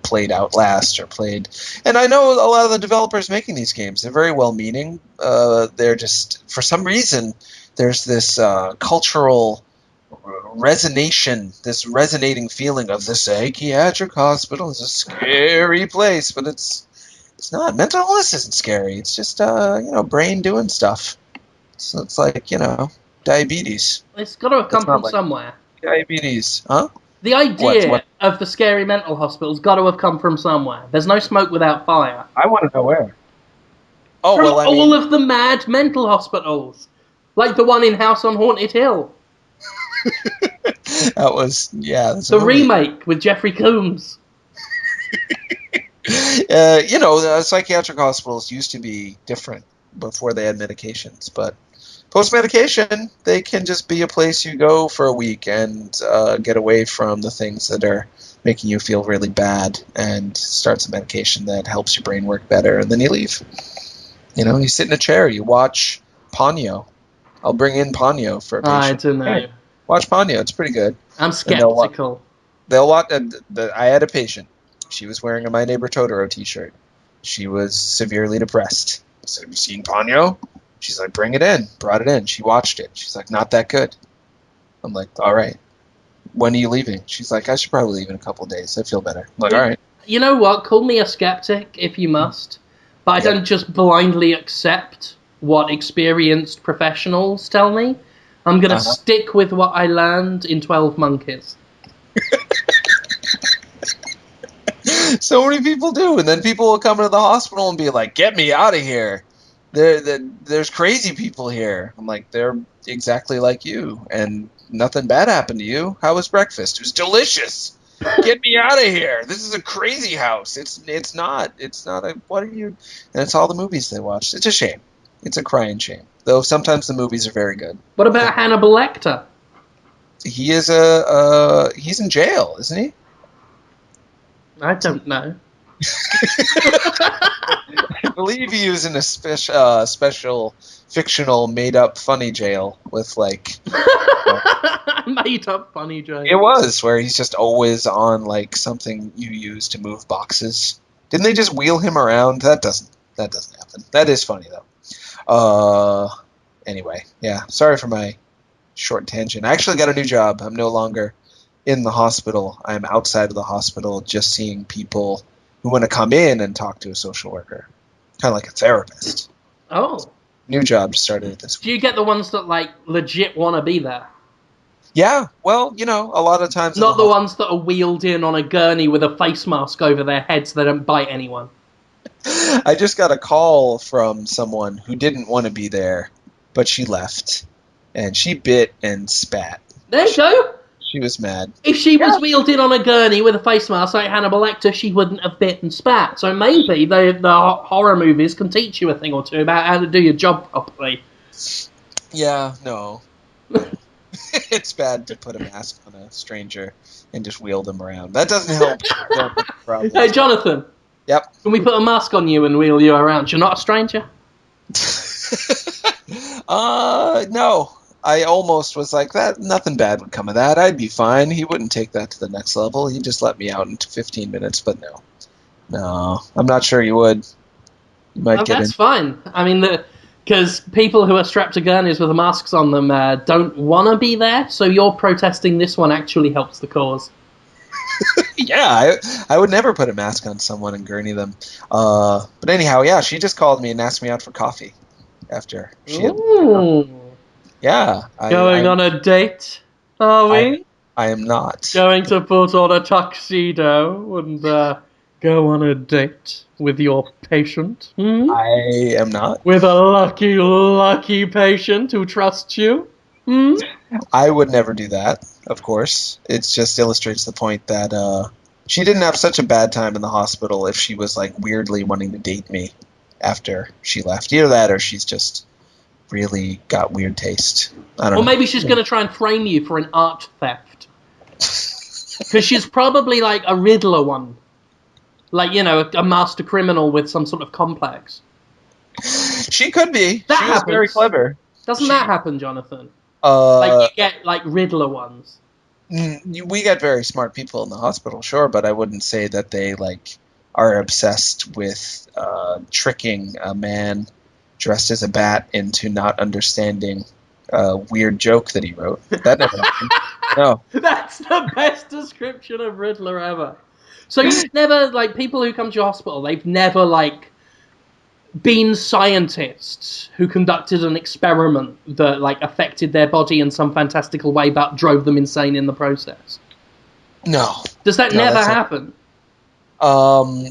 played Outlast or played. And I know a lot of the developers making these games, they're very well-meaning. They're just, for some reason, there's this cultural this resonating feeling of the psychiatric hospital is a scary place, but it's not. Mental illness isn't scary. It's just brain doing stuff. So it's like diabetes. It's got to have come It's not from like somewhere. diabetes, huh? The idea What? of the scary mental hospital's got to have come from somewhere. There's no smoke without fire. I want to know where. Oh From well, I all mean, of the mad mental hospitals. Like the one in House on Haunted Hill. that was That's The remake with Jeffrey Combs. Psychiatric hospitals used to be different before they had medications, but post-medication, they can just be a place you go for a week and get away from the things that are making you feel really bad and start some medication that helps your brain work better, and then you leave. You sit in a chair, you watch Ponyo. I'll bring in Ponyo for a patient. I don't know. Hey, watch Ponyo, it's pretty good. I'm skeptical. They'll watch. I had a patient. She was wearing a My Neighbor Totoro t-shirt. She was severely depressed. I said, "Have you seen Ponyo?" She's like, "Bring it in." Brought it in. She watched it. She's like, "Not that good." I'm like, "All right. When are you leaving?" She's like, "I should probably leave in a couple of days. I feel better." I'm like, "All right." You know what? Call me a skeptic if you must. But I don't just blindly accept what experienced professionals tell me. I'm going to stick with what I learned in 12 Monkeys. So many people do, and then people will come into the hospital and be like, "Get me out of here. There's crazy people here." I'm like, "They're exactly like you, and nothing bad happened to you. How was breakfast? It was delicious. Get me out of here. This is a crazy house. It's not a, what are you?" And it's all the movies they watched. It's a shame. It's a crying shame. Though sometimes the movies are very good. What about Hannibal Lecter? He is he's in jail, isn't he? I don't know. I believe he was in a special fictional made-up funny jail with made up funny jail. It was where he's just always on something you use to move boxes. Didn't they just wheel him around? That doesn't happen. That is funny though. Anyway, yeah. Sorry for my short tangent. I actually got a new job. I'm no longer in the hospital. I'm outside of the hospital, just seeing people who want to come in and talk to a social worker, kind of like a therapist. Oh, new job started this week. Do you get the ones that legit want to be there? Yeah, well, a lot of times. Not the ones that are wheeled in on a gurney with a face mask over their heads so they don't bite anyone. I just got a call from someone who didn't want to be there, but she left, and she bit and spat. There you go. She was mad. If she was wheeled in on a gurney with a face mask like Hannibal Lecter, she wouldn't have bit and spat. So maybe the horror movies can teach you a thing or two about how to do your job properly. Yeah, no. It's bad to put a mask on a stranger and just wheel them around. That doesn't help. Hey, Jonathan. Yep. Can we put a mask on you and wheel you around? You're not a stranger? No. I almost was like, that. Nothing bad would come of that. I'd be fine. He wouldn't take that to the next level. He'd just let me out in 15 minutes, but no. No. I'm not sure he would. You might get That's fine. I mean, because people who are strapped to gurneys with the masks on them don't want to be there, so you're protesting this one actually helps the cause. Yeah, I would never put a mask on someone and gurney them. But anyhow, yeah, she just called me and asked me out for coffee after she had... Ooh. Yeah. Going on a date, are we? I am not. Going to put on a tuxedo and go on a date with your patient? Hmm? I am not. With a lucky, lucky patient who trusts you? Hmm? I would never do that, of course. It just illustrates the point that she didn't have such a bad time in the hospital if she was like weirdly wanting to date me after she left. Either that or she's just really got weird taste. I don't Or know. maybe she's going to try and frame you for an art theft. Because she's probably like a Riddler one. Like, you know, a master criminal with some sort of complex. She could be. That She was very happens. clever. Doesn't that happen, Jonathan? Like, Uh, you get, like, Riddler ones. we get very smart people in the hospital, sure, but I wouldn't say that they like are obsessed with tricking a man dressed as a bat into not understanding a weird joke that he wrote. That never happened. No. That's the best description of Riddler ever. So you've never, like, people who come to your hospital, they've never, like, been scientists who conducted an experiment that, like, affected their body in some fantastical way but drove them insane in the process. No. Does that No, never that's not- happen?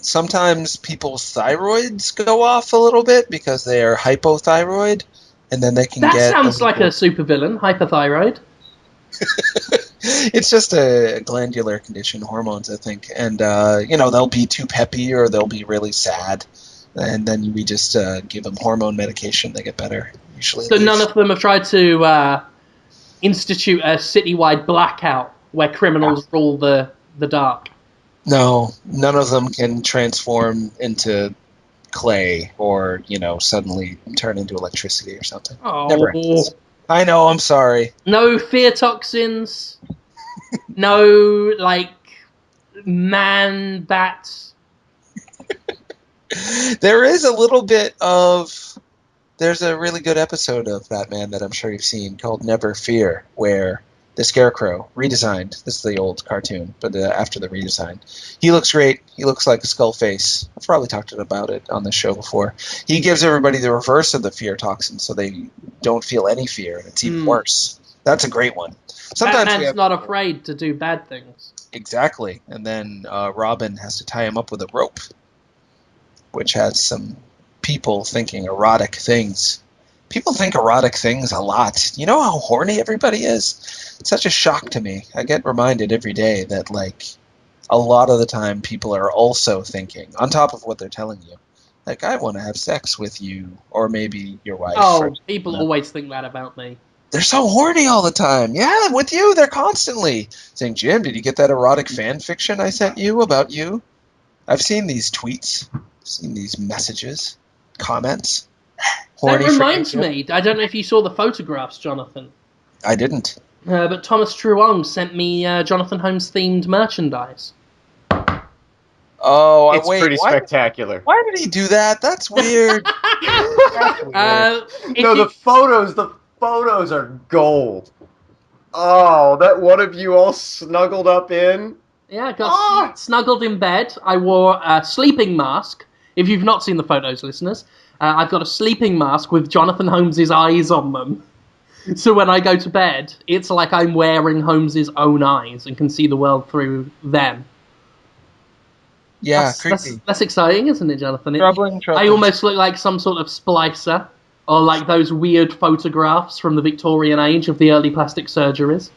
Sometimes people's thyroids go off a little bit because they are hypothyroid, and then they can That get sounds like a supervillain, hyperthyroid. It's just a glandular condition, hormones, I think, and they'll be too peppy or they'll be really sad, and then we just give them hormone medication. They get better usually. So none of them have tried to institute a citywide blackout where criminals rule the dark. No, none of them can transform into clay or suddenly turn into electricity or something. Oh. Never happens. I know. I'm sorry. No fear toxins. No, like, man bats. There is a little bit of. There's a really good episode of Batman that I'm sure you've seen called Never Fear, where the Scarecrow, redesigned, this is the old cartoon, but after the redesign, he looks great. He looks like a skull face. I've probably talked about it on the show before. He gives everybody the reverse of the fear toxin, so they don't feel any fear, and it's even worse. That's a great one. Sometimes Batman's not afraid to do bad things. Exactly, and then Robin has to tie him up with a rope, which has some people thinking erotic things. People think erotic things a lot. You know how horny everybody is? It's such a shock to me. I get reminded every day that, like, a lot of the time people are also thinking, on top of what they're telling you, like, I want to have sex with you, or maybe your wife. Oh, people always think that about me. They're so horny all the time. Yeah, with you, they're constantly saying, Jim, did you get that erotic fan fiction I sent you about you? I've seen these tweets, seen these messages, comments. That reminds me, I don't know if you saw the photographs, Jonathan. I didn't. But Thomas Truong sent me Jonathan Holmes themed merchandise. Oh, it's pretty spectacular. Why did he do that? That's weird. That's weird. No, the photos are gold. Oh, that one of you all snuggled up in. Yeah, I got snuggled in bed. I wore a sleeping mask. If you've not seen the photos, listeners, I've got a sleeping mask with Jonathan Holmes' eyes on them. So when I go to bed, it's like I'm wearing Holmes' own eyes and can see the world through them. Yeah, creepy. That's exciting, isn't it, Jonathan? Troubling. I almost look like some sort of splicer, or like those weird photographs from the Victorian age of the early plastic surgeries.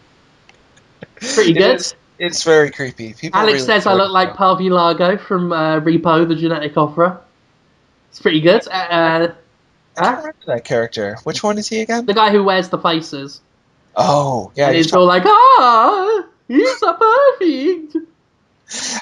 Pretty good. It's very creepy. People Alex really says I look like Parvy Largo from Repo, the Genetic Opera. It's pretty good. I can't remember that character. Which one is he again? The guy who wears the faces. Oh, yeah. And he's all like, he's so perfect.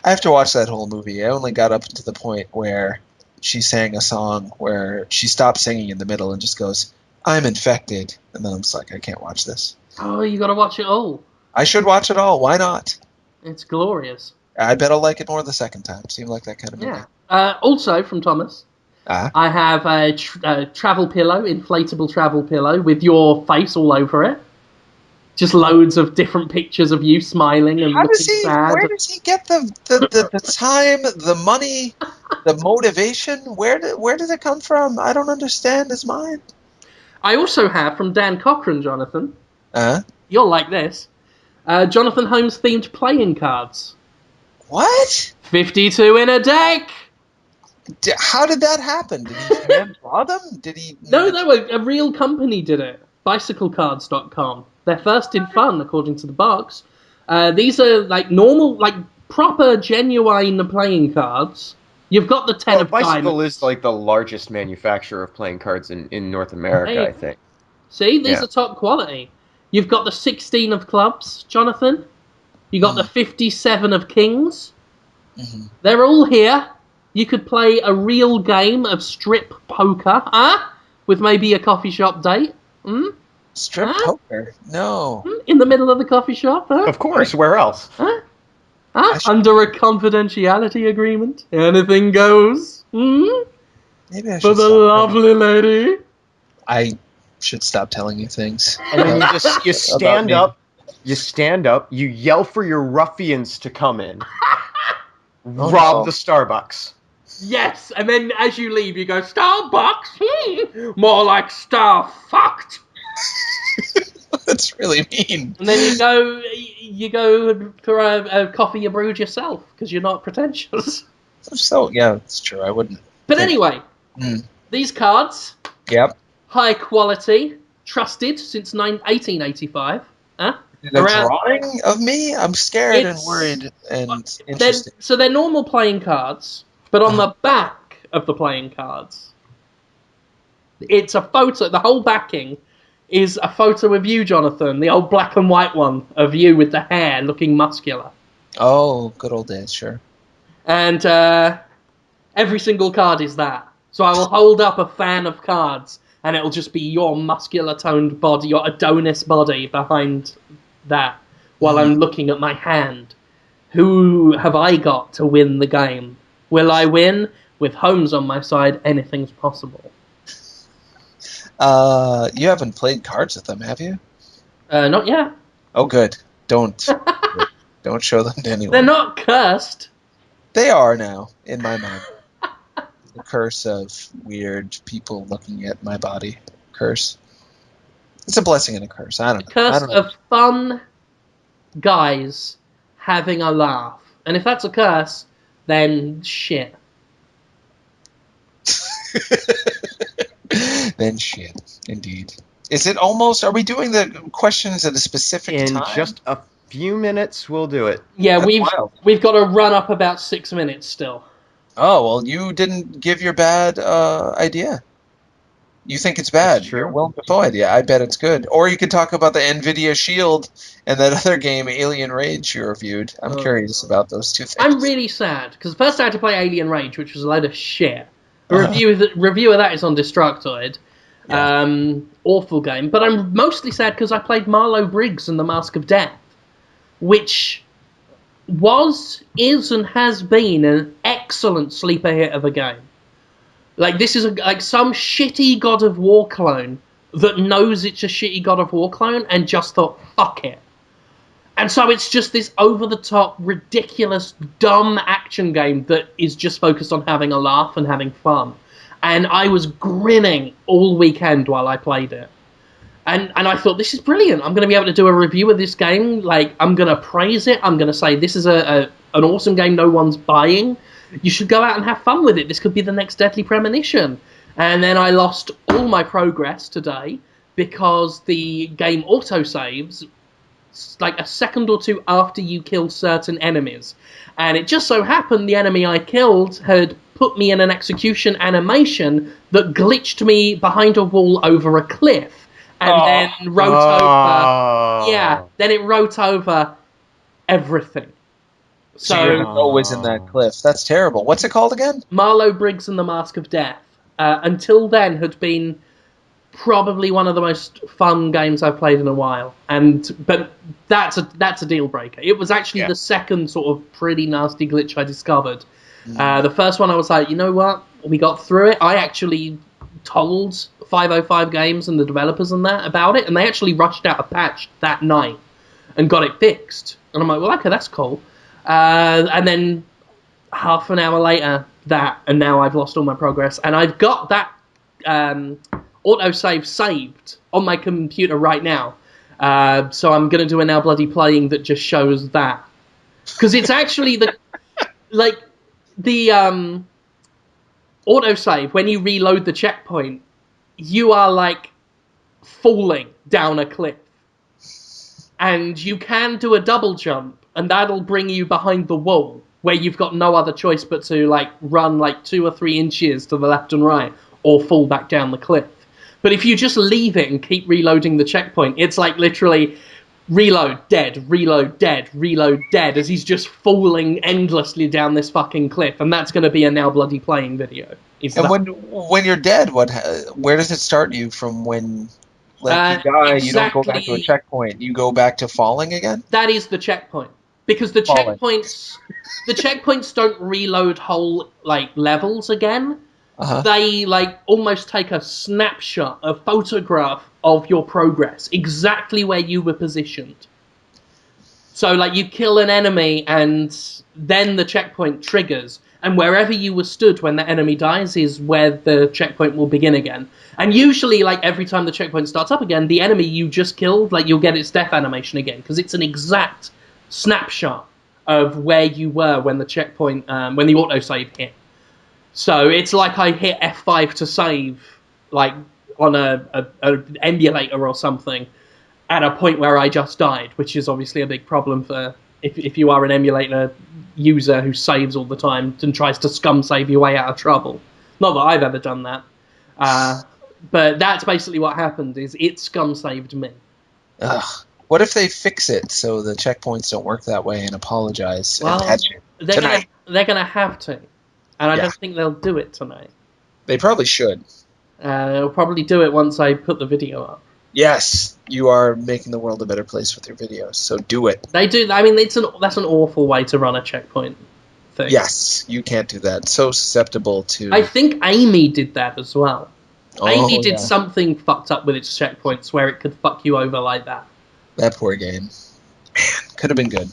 I have to watch that whole movie. I only got up to the point where she sang a song where she stopped singing in the middle and just goes, I'm infected. And then I'm just like, I can't watch this. Oh, you gotta watch it all. I should watch it all. Why not? It's glorious. I bet I'll like it more the second time. Seemed like that kind of movie. Yeah. Also, from Thomas, I have a travel pillow, inflatable travel pillow, with your face all over it. Just loads of different pictures of you smiling and looking sad. Where does he get the time, the money, the motivation? Where does it come from? I don't understand his mind. I also have, from Dan Cochran, Jonathan, Uh-huh. you'll like this, Jonathan Holmes themed playing cards. What? 52 in a deck. How did that happen? Did he hand draw them? Did he? No, a real company did it. Bicyclecards.com. They're first in fun, according to the box. These are like normal, like proper, genuine playing cards. You've got the 10 of Bicycle diamonds. is like the largest manufacturer of playing cards in North America, I think. See, these Yeah. are top quality. You've got the 16 of clubs, Jonathan. You got the 57 of kings. Mhm. They're all here. You could play a real game of strip poker, with maybe a coffee shop date. Strip poker? No. In the middle of the coffee shop, Of course, where else? Under a confidentiality agreement. Anything goes. Maybe I For should the stop. lovely lady. I should stop telling you things. And then you stand me. up, you yell for your ruffians to come in, rob the Starbucks. Yes, and then as you leave, you go, Starbucks? More like star fucked. That's really mean. And then you go for a coffee you brewed yourself, because you're not pretentious. So, yeah, it's true. I wouldn't. But think- anyway, these cards, Yep. high quality, trusted since 1885. A drawing of me? I'm scared and It's- worried and interested. So they're normal playing cards, but on the back of the playing cards, it's a photo. The whole backing is a photo of you, Jonathan, the old black and white one of you with the hair looking muscular. Oh, good old days, sure. And every single card is that. So I will hold up a fan of cards, and it'll just be your muscular-toned body, your Adonis body behind that, while I'm looking at my hand. Who have I got to win the game? Will I win? With Holmes on my side, anything's possible. You haven't played cards with them, have you? Not yet. Oh, good. Don't show them to anyone. They're not cursed. They are now, in my mind. The curse of weird people looking at my body. Curse. It's a blessing and a curse. I don't know. Curse I don't know. of fun guys having a laugh. And if that's a curse, then shit. Then shit, indeed. Is it almost? Are we doing the questions at a specific In time? just a few minutes, we'll do it. Yeah, That's wild. we've got to run up about 6 minutes still. Oh well, you didn't give your bad idea. You think it's bad? That's true. Your Willem Dafoe idea. I bet it's good. Or you could talk about the Nvidia Shield and that other game, Alien Rage, you reviewed. I'm curious about those two things. I'm really sad, because first I had to play Alien Rage, which was a load of shit. The review of that is on Destructoid. Awful game. But I'm mostly sad because I played Marlowe Briggs and the Mask of Death, which is, and has been an excellent sleeper hit of a game. Like, this is like some shitty God of War clone that knows it's a shitty God of War clone and just thought, fuck it. And so it's just this over-the-top, ridiculous, dumb action game that is just focused on having a laugh and having fun. And I was grinning all weekend while I played it. And I thought, this is brilliant. I'm going to be able to do a review of this game. Like, I'm going to praise it. I'm going to say, this is an awesome game no one's buying. You should go out and have fun with it. This could be the next Deadly Premonition. And then I lost all my progress today because the game autosaves like a second or two after you kill certain enemies. And it just so happened the enemy I killed had put me in an execution animation that glitched me behind a wall over a cliff. And then wrote over... Yeah, then it wrote over everything. So you're just always in that cliff. That's terrible. What's it called again? Marlowe Briggs and the Mask of Death. Until then had been probably one of the most fun games I've played in a while. But that's a deal breaker. It was actually the second sort of pretty nasty glitch I discovered. The first one I was like, you know what? We got through it. I actually told 505 Games and the developers and that about it, and they actually rushed out a patch that night and got it fixed. And I'm like, well, okay, that's cool. And then half an hour later, and now I've lost all my progress. And I've got that autosave saved on my computer right now. So I'm going to do a Now Bloody Playing that just shows that. Because it's actually the autosave, when you reload the checkpoint, you are like falling down a cliff. And you can do a double jump, and that'll bring you behind the wall, where you've got no other choice but to like run like 2 or 3 inches to the left and right, or fall back down the cliff. But if you just leave it and keep reloading the checkpoint, it's like literally reload, dead, reload, dead, reload, dead, as he's just falling endlessly down this fucking cliff. And that's going to be a Now Bloody Playing video. And when you're dead, where does it start you from when you die? Exactly, you don't go back to a checkpoint. You go back to falling again? That is the checkpoint. Because the checkpoints don't reload whole like levels again. They like almost take a snapshot, a photograph of your progress, exactly where you were positioned. So like you kill an enemy and then the checkpoint triggers, and wherever you were stood when the enemy dies is where the checkpoint will begin again. And usually, like every time the checkpoint starts up again, the enemy you just killed, like you'll get its death animation again, because it's an exact snapshot of where you were when the checkpoint, when the autosave hit. So it's like I hit F5 to save, like on an emulator or something, at a point where I just died, which is obviously a big problem for if you are an emulator user who saves all the time and tries to scum save your way out of trouble. Not that I've ever done that, but that's basically what happened. Is it scum saved me? Ugh. What if they fix it so the checkpoints don't work that way and apologize Well, and patch it tonight? They're gonna have to, and I don't think they'll do it tonight. They probably should. They'll probably do it once I put the video up. Yes, you are making the world a better place with your videos, so do it. They do. I mean, that's an awful way to run a checkpoint thing. Yes, you can't do that. So susceptible to... I think Amy did that as well. Oh, Amy did something fucked up with its checkpoints where it could fuck you over like that. That poor game. Man, could have been good.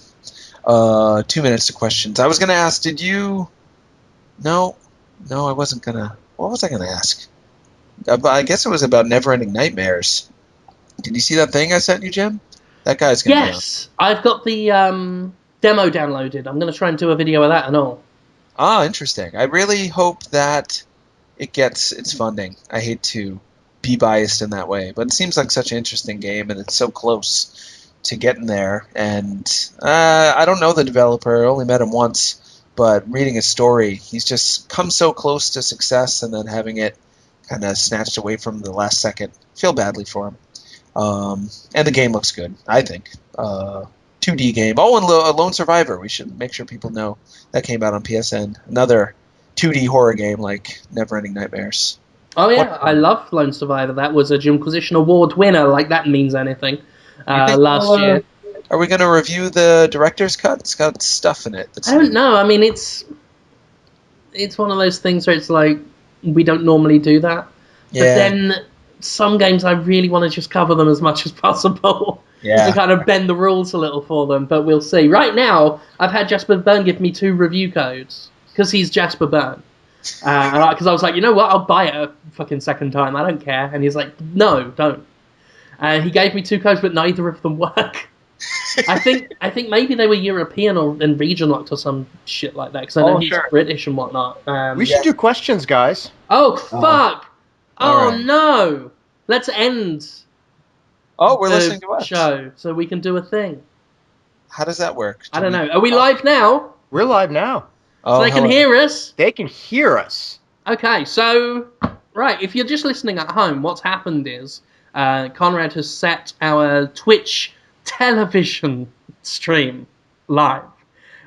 2 minutes to questions. I was going to ask, did you... No, I wasn't going to... What was I going to ask? I guess it was about Neverending Nightmares. Did you see that thing I sent you, Jim? That guy's going to Yes, I've got the demo downloaded. I'm going to try and do a video of that and all. Ah, interesting. I really hope that it gets its funding. I hate to be biased in that way, but it seems like such an interesting game, and it's so close to getting there. And I don't know the developer. I only met him once, but reading his story, he's just come so close to success and then having it kind of snatched away from the last second. Feel badly for him. And the game looks good, I think. 2D game. Oh, and Lone Survivor. We should make sure people know that came out on PSN. Another 2D horror game like Neverending Nightmares. Oh yeah, I love Lone Survivor. That was a Jimquisition Award winner. Like that means anything. Last year. Are we going to review the director's cut? It's got stuff in it. I don't know. I mean, it's one of those things where it's like we don't normally do that. Yeah. But then some games I really want to just cover them as much as possible. Yeah. And kind of bend the rules a little for them, but we'll see. Right now, I've had Jasper Byrne give me 2 review codes, because he's Jasper Byrne. Because I was like, you know what, I'll buy it a fucking second time, I don't care. And he's like, no, don't. He gave me 2 codes, but neither of them work. I think maybe they were European and region locked or some shit like that, because I know he's British and whatnot. We should do questions, guys. Oh, fuck! Oh, right. No! Let's end... Oh, we're listening to us. Show, so we can do a thing. How does that work? I don't know. Are we live now? We're live now. So they can hear us? They can hear us. Okay, so, right, if you're just listening at home, what's happened is Conrad has set our Twitch television stream live.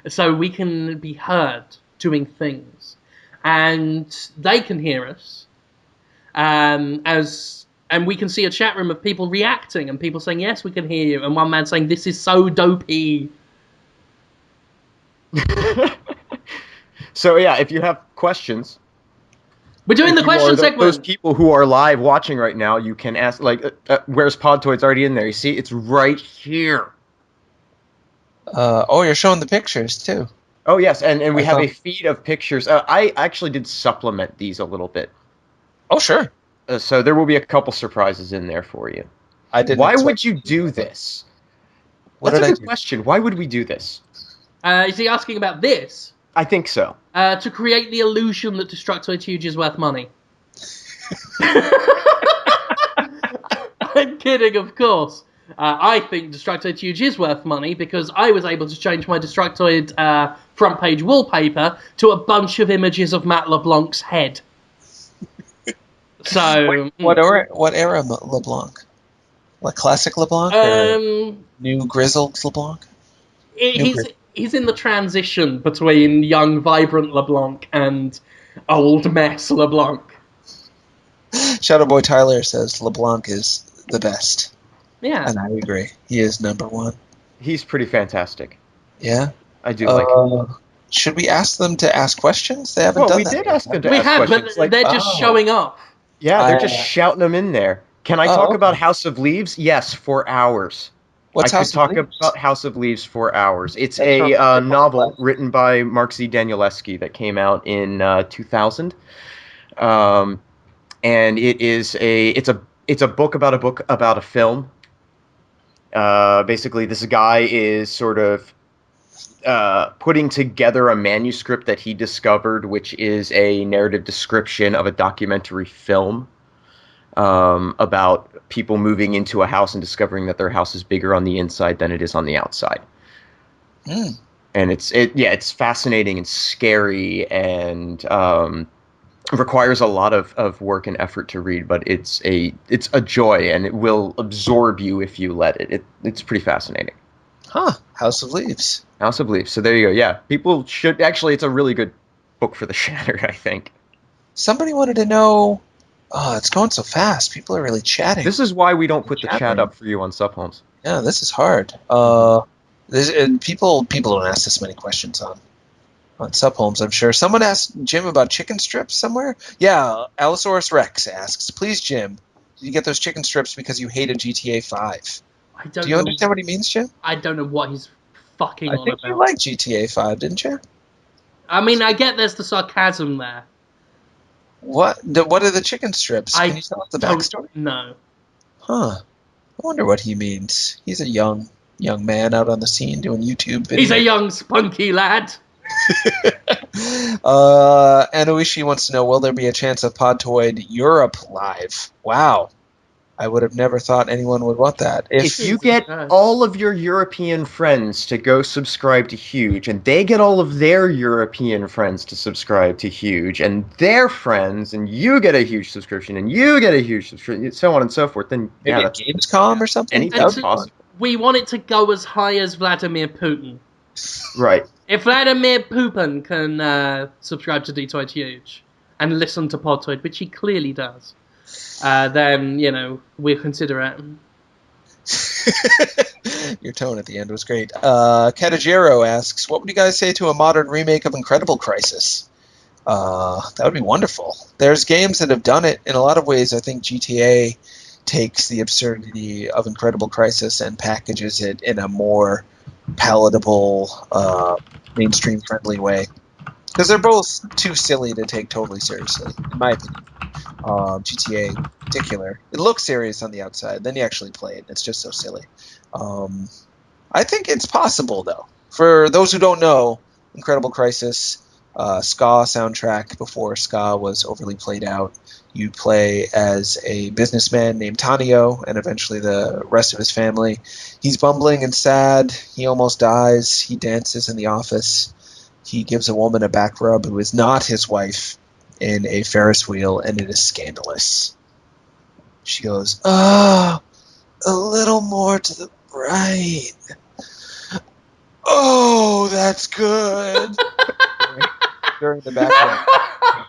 So we can be heard doing things. And they can hear us and we can see a chat room of people reacting and people saying, yes, we can hear you. And one man saying, this is so dopey. So, yeah, if you have questions... We're doing the question segment. Those people who are live watching right now, you can ask, like, where's Podtoid's already in there? You see, it's right here. You're showing the pictures, too. Oh, yes, and we have a feed of pictures. I actually did supplement these a little bit. Oh, sure. So there will be a couple surprises in there for you. I didn't. Why expect- would you do this? What That's did a I good do? question. Why would we do this? Is he asking about this? I think so. To create the illusion that Destructoid Huge is worth money. I'm kidding, of course. I think Destructoid Huge is worth money because I was able to change my Destructoid front page wallpaper to a bunch of images of Matt LeBlanc's head. So, What era LeBlanc? Like classic LeBlanc or new grizzled LeBlanc? he's in the transition between young, vibrant LeBlanc and old mess LeBlanc. Shadowboy Tyler says LeBlanc is the best. Yeah. And I agree. He is number one. He's pretty fantastic. Yeah. I do like him. Should we ask them to ask questions? They haven't Well, done we that. did ask them to We ask have, questions. but they're just showing up. Yeah, they're just shouting them in there. Can I talk about House of Leaves? Yes, for hours. What's I House could of talk Leaves? about House of Leaves for hours. It's That's a from- novel written by Mark Z. Danielewski that came out in 2000, and it's a book about a film. Basically, this guy is sort of putting together a manuscript that he discovered, which is a narrative description of a documentary film about people moving into a house and discovering that their house is bigger on the inside than it is on the outside. Mm. And it's fascinating and scary and requires a lot of work and effort to read, but it's a joy and it will absorb you if you let it. It's pretty fascinating. Huh. House of Leaves. House of Leaves. So there you go. Yeah, people should actually. It's a really good book for the Shatter, I think. Somebody wanted to know. Oh, it's going so fast. People are really chatting. This is why we don't put the chat up for you on Sub Holmes. Yeah, this is hard. People don't ask this many questions on Sub Holmes, I'm sure. Someone asked Jim about chicken strips somewhere. Yeah, Allosaurus Rex asks, please, Jim, did you get those chicken strips because you hated GTA 5? Do you understand what he means, Jim? I don't know what he's fucking on I think about. you liked GTA 5, didn't you? I mean, I get there's the sarcasm there. What are the chicken strips? Can you tell us the backstory? No. Huh. I wonder what he means. He's a young man out on the scene doing YouTube videos. He's a young, spunky lad. Anoishi wants to know, will there be a chance of Podtoid Europe live? Wow. I would have never thought anyone would want that. If you get all of your European friends to go subscribe to Huge, and they get all of their European friends to subscribe to Huge, and their friends, and you get a Huge subscription, and you get a Huge subscription, so on and so forth, then maybe yeah, at Gamescom or something? Anything's possible. We want it to go as high as Vladimir Putin. Right. If Vladimir Putin can subscribe to Podtoid Huge and listen to Podtoid, which he clearly does, then, we'll consider it. Your tone at the end was great. Katajiro asks, what would you guys say to a modern remake of Incredible Crisis? That would be wonderful. There's games that have done it. In a lot of ways, I think GTA takes the absurdity of Incredible Crisis and packages it in a more palatable, mainstream-friendly way. Because they're both too silly to take totally seriously, in my opinion. GTA in particular. It looks serious on the outside, then you actually play it, and it's just so silly. I think it's possible, though. For those who don't know, Incredible Crisis, ska soundtrack before ska was overly played out. You play as a businessman named Tanio, and eventually the rest of his family. He's bumbling and sad. He almost dies. He dances in the office. He gives a woman a back rub who is not his wife in a Ferris wheel, and it is scandalous. She goes, a little more to the right. Oh, that's good. During the background.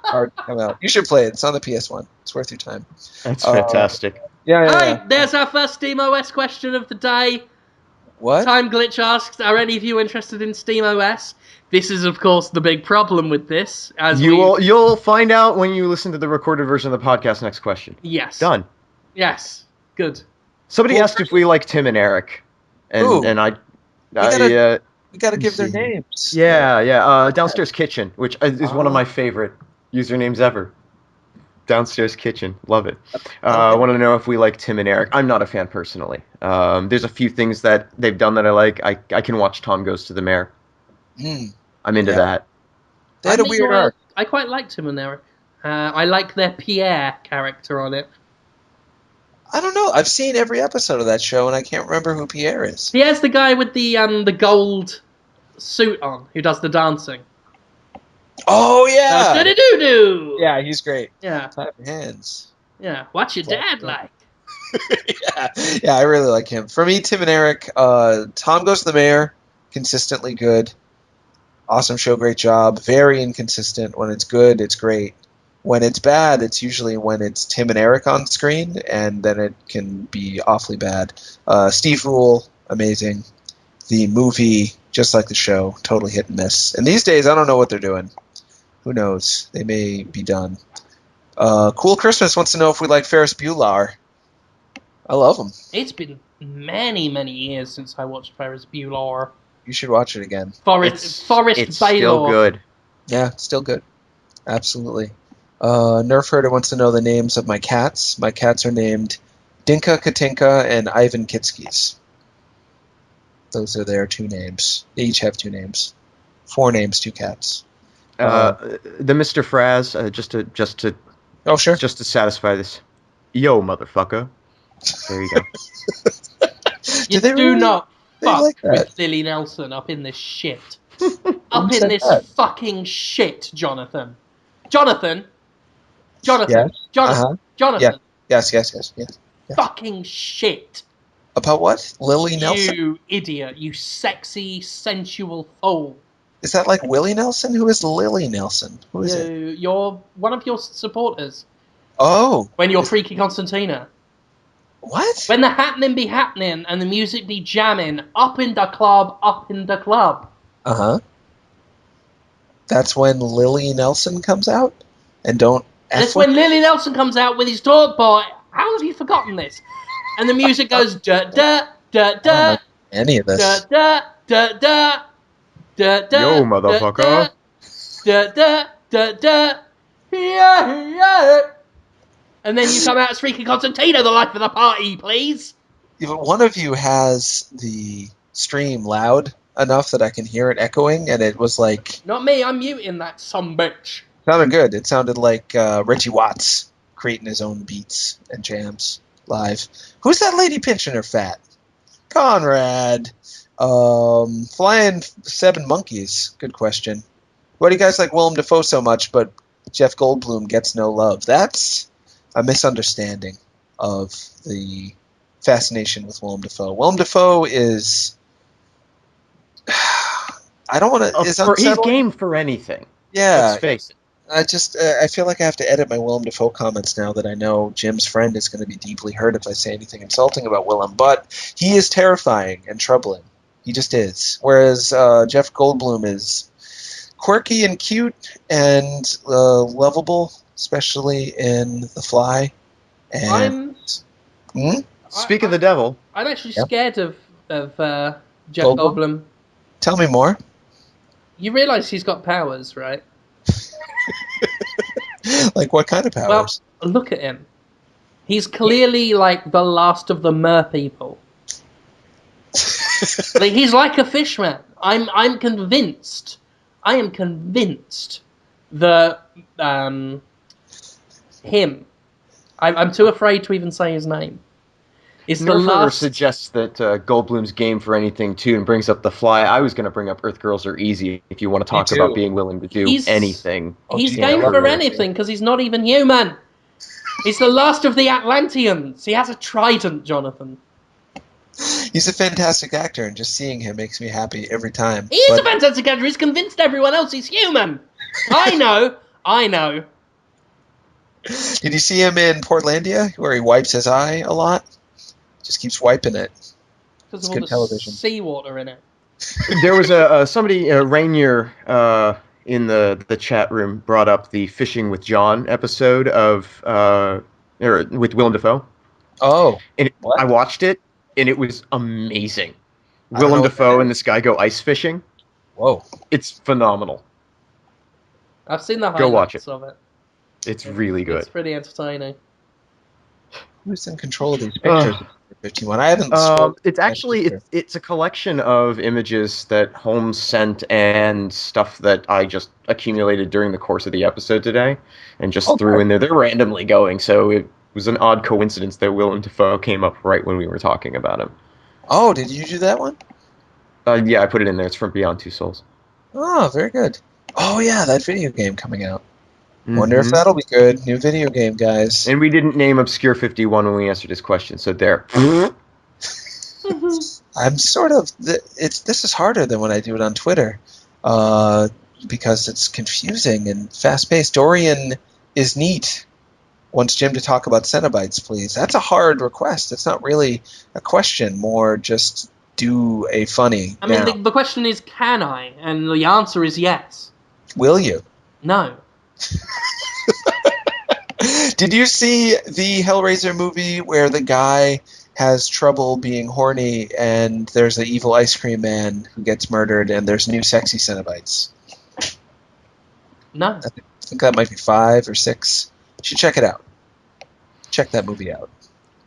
Hard to come out. You should play it. It's on the PS1. It's worth your time. That's fantastic. Yeah. There's our first SteamOS question of the day. What? Time Glitch asks, are any of you interested in SteamOS? This is, of course, the big problem with this. You'll find out when you listen to the recorded version of the podcast. Next question. Yes. Done. Yes. Good. Somebody asked if we like Tim and Eric, and I we gotta give their names. Yeah. Downstairs Kitchen, which is one of my favorite usernames ever. Downstairs kitchen. Love it. I want to know if we like Tim and Eric. I'm not a fan personally. There's a few things that they've done that I like. I can watch Tom Goes to the Mayor. I'm into that. They had a weird arc. I quite liked Tim and Eric. I like their Pierre character on it. I don't know. I've seen every episode of that show, and I can't remember who Pierre is. Pierre's the guy with the gold suit on who does the dancing. Oh, yeah! Do-do-do-do! Yeah, he's great. Yeah. Clap your hands. Yeah. What's your dad like? Yeah, I really like him. For me, Tim and Eric, Tom Goes to the Mayor, consistently good. Awesome show, great job. Very inconsistent. When it's good, it's great. When it's bad, it's usually when it's Tim and Eric on screen, and then it can be awfully bad. Steve Rule, amazing. The movie, just like the show, totally hit and miss. And these days, I don't know what they're doing. Who knows? They may be done. Cool Christmas wants to know if we like Ferris Bueller. I love him. It's been many, many years since I watched Ferris Bueller. You should watch it again. Forrest It's Baylor. still good. Yeah, still good. Absolutely. Nerf Herder wants to know the names of my cats. My cats are named Dinka Katinka and Ivan Kitskis. Those are their 2 names. They each have 2 names. 4 names, 2 cats. The Mr. Fraz, Oh, sure. just to satisfy this. Yo, motherfucker. There you go. You they do really- not they fuck like that. with Lily Nelson up in this shit. Up in said this that? fucking shit, Jonathan. Jonathan. Yes. Jonathan. Yes. Fucking shit. About what? Lily Nelson? You idiot. You sexy, sensual fool. Is that like Willie Nelson? Who is Lily Nelson? Who is it? You're one of your supporters. Oh. When you're Freaky Constantina. What? When the happening be happening and the music be jamming, up in the club, up in the club. Uh-huh. That's when Lily Nelson comes out? And don't... That's when Lily Nelson comes out with his talk boy. How have you forgotten this? And the music goes da da da da. Any of this. Da da da da da da. Yo, motherfucker. Da da da da. Yeah. And then you come out as Freaky Constantino, the life of the party, please. Yeah, but one of you has the stream loud enough that I can hear it echoing, and it was like... Not me, I'm muting that sumbitch. Sounded good. It sounded like Richie Watts creating his own beats and jams live. Who's that lady pinching her fat? Conrad. Flying 7 monkeys. Good question. Why do you guys like Willem Dafoe so much, but Jeff Goldblum gets no love? That's a misunderstanding of the fascination with Willem Dafoe. Willem Dafoe is... I don't want to... He's game for anything. Yeah. Let's face it. I feel like I have to edit my Willem Dafoe comments now that I know Jim's friend is going to be deeply hurt if I say anything insulting about Willem. But he is terrifying and troubling. He just is. Whereas Jeff Goldblum is quirky and cute and lovable, especially in The Fly. And Speak of the devil. I'm actually scared of Jeff Goldblum. Tell me more. You realise he's got powers, right? Like what kind of powers? Well, look at him. He's clearly like the last of the mer people. Like, he's like a fishman. I'm convinced. I am convinced that him. I'm too afraid to even say his name. Is the last suggests that Goldblum's game for anything too, and brings up The Fly. I was going to bring up Earth Girls Are Easy if you want to talk about being willing to do anything. He's game for anything because he's not even human. He's the last of the Atlanteans. He has a trident, Jonathan. He's a fantastic actor, and just seeing him makes me happy every time. He is a fantastic actor. He's convinced everyone else he's human. I know. Did you see him in Portlandia, where he wipes his eye a lot? Just keeps wiping it. Because of all the television. seawater in it. There was somebody, Rainier, in the chat room brought up the Fishing with John episode of with Willem Dafoe. Oh, and I watched it, and it was amazing. Willem Dafoe and this guy go ice fishing. Whoa, it's phenomenal. I've seen the Go watch highlights of it. It's really good. It's pretty entertaining. Who's in control of these pictures? 51. I haven't. It's actually it's a collection of images that Holmes sent and stuff that I just accumulated during the course of the episode today, and just threw in there. They're randomly going, so it was an odd coincidence that Willem Dafoe came up right when we were talking about him. Oh, did you do that one? Yeah, I put it in there. It's from Beyond Two Souls. Oh, very good. Oh yeah, that video game coming out. Wonder if that'll be good. New video game, guys. And we didn't name Obscure 51 when we answered his question, so there. I'm sort of. This is harder than when I do it on Twitter, because it's confusing and fast paced. Dorian is neat. Wants Jim to talk about Cenobites, please. That's a hard request. It's not really a question. More just do a funny. I mean, the question is, can I? And the answer is yes. Will you? No. Did you see the Hellraiser movie where the guy has trouble being horny and there's an evil ice cream man who gets murdered and there's new sexy Cenobites? No. I think that might be 5 or 6. You should check it out. Check that movie out.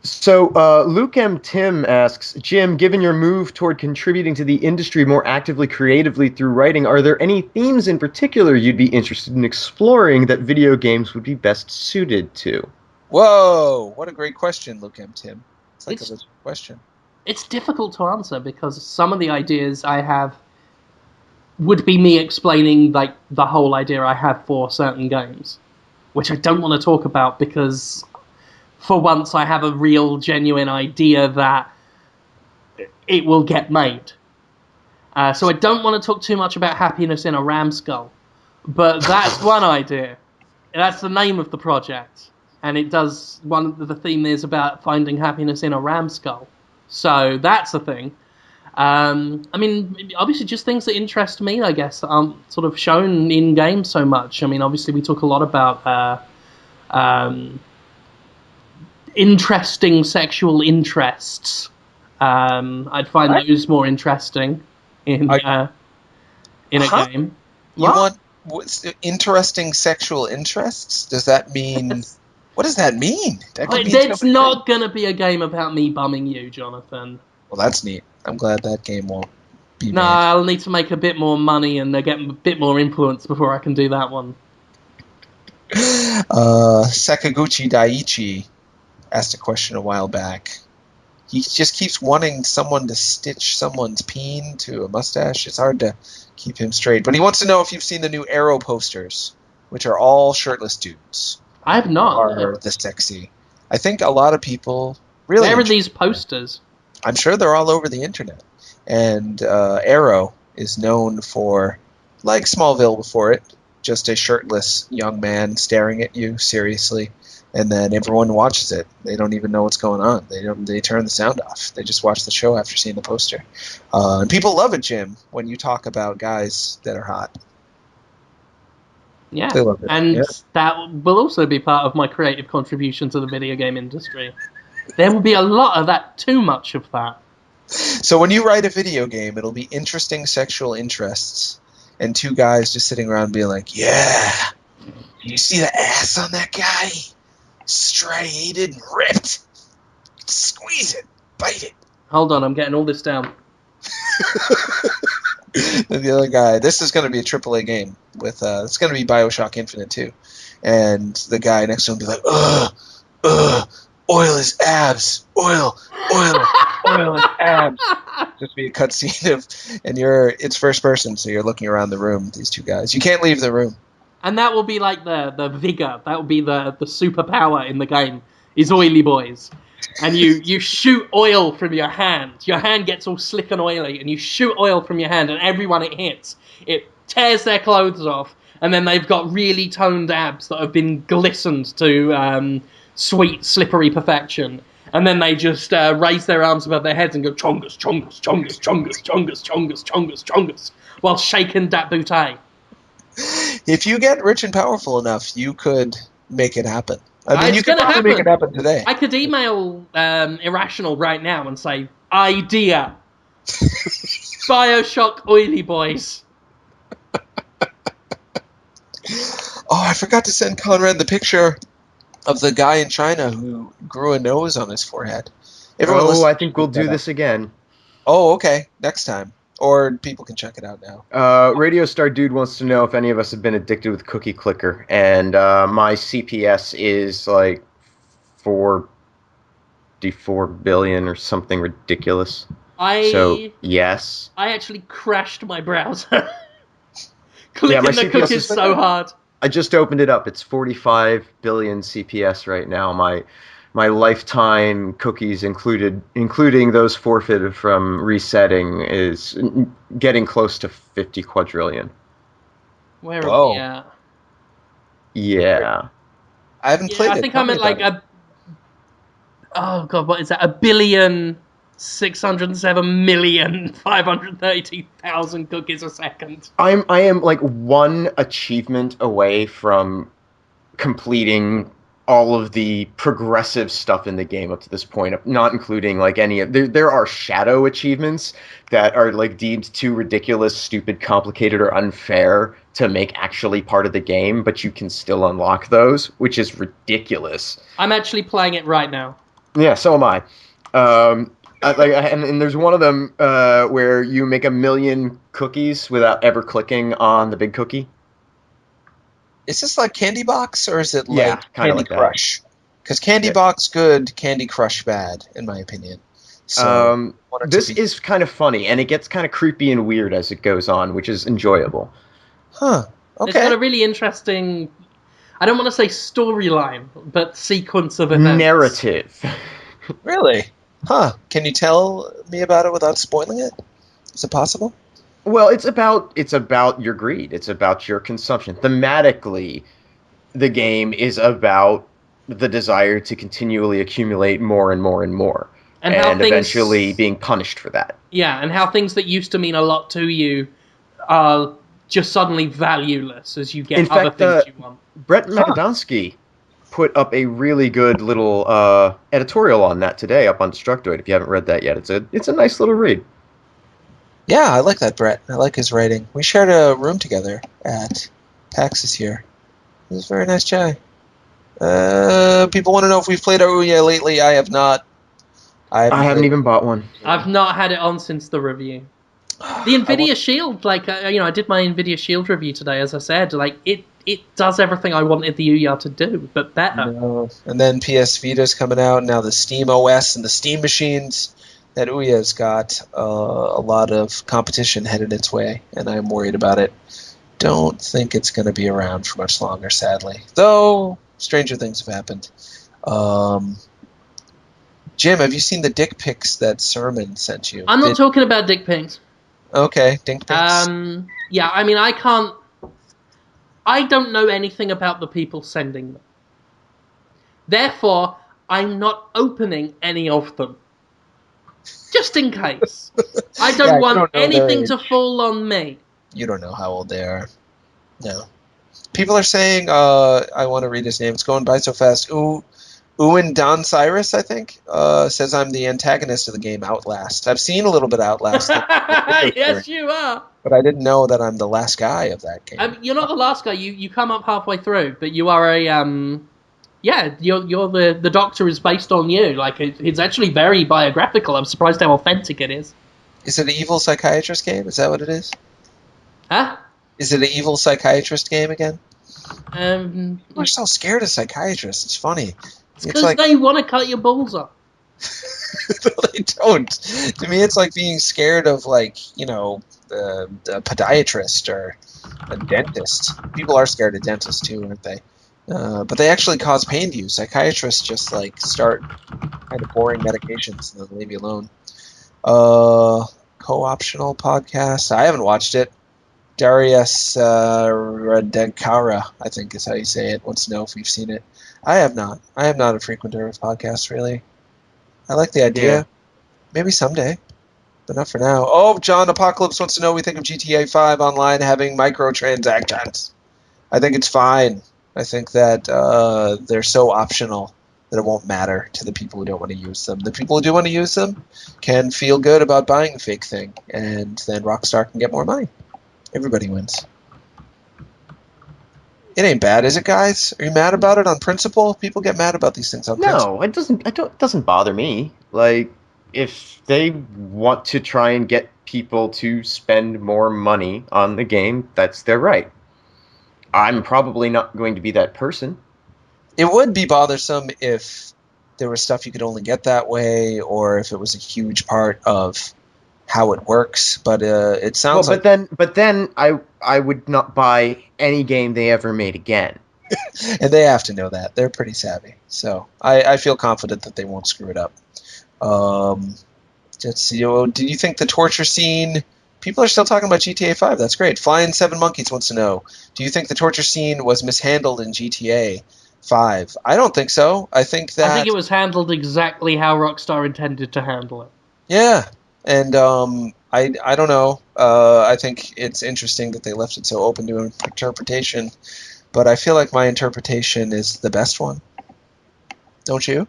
So, Luke M. Tim asks, Jim, given your move toward contributing to the industry more actively creatively through writing, are there any themes in particular you'd be interested in exploring that video games would be best suited to? Whoa! What a great question, Luke M. Tim. It's like a legit question. It's difficult to answer because some of the ideas I have would be me explaining like the whole idea I have for certain games, which I don't want to talk about because for once I have a real, genuine idea that it will get made. So I don't want to talk too much about happiness in a ram skull, but that's one idea. That's the name of the project, and it does. One of the theme is about finding happiness in a ram skull. So that's a thing. I mean, obviously, just things that interest me, I guess, that aren't sort of shown in games so much. I mean, obviously, we talk a lot about interesting sexual interests. I'd find those more interesting in a game. You want interesting sexual interests? Does that mean... What does that mean? It's not going to be a game about me bumming you, Jonathan. Well, that's neat. I'm glad that game won't be made. I'll need to make a bit more money and get a bit more influence before I can do that one. Sakaguchi Daiichi asked a question a while back. He just keeps wanting someone to stitch someone's peen to a mustache. It's hard to keep him straight. But he wants to know if you've seen the new Arrow posters, which are all shirtless dudes. I have not. Are the sexy. I think a lot of people really... Where are these posters? I'm sure they're all over the internet. And Arrow is known for, like Smallville before it, just a shirtless young man staring at you seriously. And then everyone watches it. They don't even know what's going on. They turn the sound off. They just watch the show after seeing the poster. And people love it, Jim, when you talk about guys that are hot. Yeah, they love it. And that will also be part of my creative contribution to the video game industry. There will be a lot of that, too much of that. So when you write a video game, it'll be interesting sexual interests and two guys just sitting around being like, yeah, you see the ass on that guy? Striated and ripped. Squeeze it. Bite it. Hold on, I'm getting all this down. And the other guy, this is going to be a AAA game with, it's going to be BioShock Infinite too. And the guy next to him will be like, oil his abs. Oil his abs. Just be a cutscene of, and it's first person, so you're looking around the room, these two guys. You can't leave the room. And that will be like the vigor. That will be the superpower in the game, is oily boys. And you shoot oil from your hand. Your hand gets all slick and oily, and you shoot oil from your hand, and everyone it hits, it tears their clothes off, and then they've got really toned abs that have been glistened to sweet, slippery perfection. And then they just raise their arms above their heads and go chongus, chongus, chongus, chongus, chongus, chongus, chongus, chongus, while shaking that booty. If you get rich and powerful enough, you could make it happen. I mean, you could probably make it happen today. I could email Irrational right now and say, idea. BioShock oily boys. Oh, I forgot to send Conrad the picture of the guy in China who grew a nose on his forehead. Everyone Oh, listen- I think we'll do this again. Oh, okay. Next time. Or people can check it out now. Radio Star Dude wants to know if any of us have been addicted with Cookie Clicker, and my CPS is like 44 billion or something ridiculous. So yes. I actually crashed my browser. Yeah, Clicking my the CPS cookies is so hard. I just opened it up. It's 45 billion CPS right now. My lifetime cookies including those forfeited from resetting, is getting close to 50 quadrillion. Where are we Whoa. at? Yeah. I haven't Yeah, played I it. think Tell I'm me at like about it. oh god, what is that? 1,607,532,000 cookies a second. I am like one achievement away from completing all of the progressive stuff in the game up to this point, not including like any of there are shadow achievements that are like deemed too ridiculous, stupid, complicated, or unfair to make actually part of the game, but you can still unlock those, which is ridiculous. I'm actually playing it right now. Yeah, so am I. And there's one of them where you make 1,000,000 cookies without ever clicking on the big cookie. Is this like Candy Box or is it Yeah, like kinda Candy like that. Crush? Because Candy Yeah. Box good, Candy Crush bad, in my opinion. So one or two This people- is kind of funny, and it gets kind of creepy and weird as it goes on, which is enjoyable. Huh. It's got Okay. a really interesting, I don't want to say storyline, but sequence of events. Narrative. Really? Huh. Can you tell me about it without spoiling it? Is it possible? Well, it's about your greed. It's about your consumption. Thematically, the game is about the desire to continually accumulate more and more and more, And how things- eventually being punished for that. Yeah, and how things that used to mean a lot to you are just suddenly valueless as you get In other fact, things you want. Brett Makedonsky put up a really good little editorial on that today up on Destructoid. If you haven't read that yet, it's a nice little read. Yeah, I like that, Brett. I like his writing. We shared a room together at PAX this year. He was a very nice guy. People want to know if we've played Ouya lately. I have not. I haven't played even bought one. I've not had it on since the review. The NVIDIA Shield, like, I did my NVIDIA Shield review today, as I said. Like, it does everything I wanted the Ouya to do, but better. No. And then PS Vita's coming out, now the Steam OS and the Steam machines. That Ouya's got a lot of competition headed its way, and I'm worried about it. Don't think it's going to be around for much longer, sadly. Though, stranger things have happened. Jim, have you seen the dick pics that Sermon sent you? I'm not talking about dick pics. Okay, dick pics. Yeah, I mean, I don't know anything about the people sending them. Therefore, I'm not opening any of them. Just in case. I don't Yeah, you want don't know their anything to age. fall on me. You don't know how old they are. No. People are saying, I want to read his name. It's going by so fast. Ewan Don Cyrus, I think, says I'm the antagonist of the game Outlast. I've seen a little bit of Outlast. Yes, you are. But I didn't know that I'm the last guy of that game. You're not the last guy. You come up halfway through, but you are a yeah. You're the Doctor is based on you. Like it's actually very biographical. I'm surprised how authentic it is. Is it an evil psychiatrist game? Is that what it is? Huh? Is it an evil psychiatrist game again? Um, People are so scared of psychiatrists. It's funny. it's because they want to cut your balls off. They don't. To me, it's like being scared of, like, a podiatrist or a dentist. People are scared of dentists too, aren't they? But they actually cause pain to you. Psychiatrists just like start kind of boring medications and then leave you alone. Co-optional podcast. I haven't watched it. Darius Radekara, I think is how you say it. Wants to know if we've seen it. I have not. I am not a frequenter of podcasts, really. I like the idea. Yeah. Maybe someday, but not for now. Oh, John Apocalypse wants to know what we think of GTA 5 Online having microtransactions. I think it's fine. I think that they're so optional that it won't matter to the people who don't want to use them. The people who do want to use them can feel good about buying the fake thing, and then Rockstar can get more money. Everybody wins. It ain't bad, is it, guys? Are you mad about it on principle? People get mad about these things on principle. No, it doesn't. It doesn't bother me. Like, if they want to try and get people to spend more money on the game, that's their right. I'm probably not going to be that person. It would be bothersome if there was stuff you could only get that way, or if it was a huge part of how it works. But it sounds Well, but then I would not buy any game they ever made again. and they have to know that. They're pretty savvy. So I feel confident that they won't screw it up. Um, let's see. Do you think the torture scene... People are still talking about GTA 5. That's great. Flying Seven Monkeys wants to know, do you think the torture scene was mishandled in GTA 5? I don't think so. I think I think it was handled exactly how Rockstar intended to handle it. Yeah, and I don't know. I think it's interesting that they left it so open to interpretation, but I feel like my interpretation is the best one. Don't you?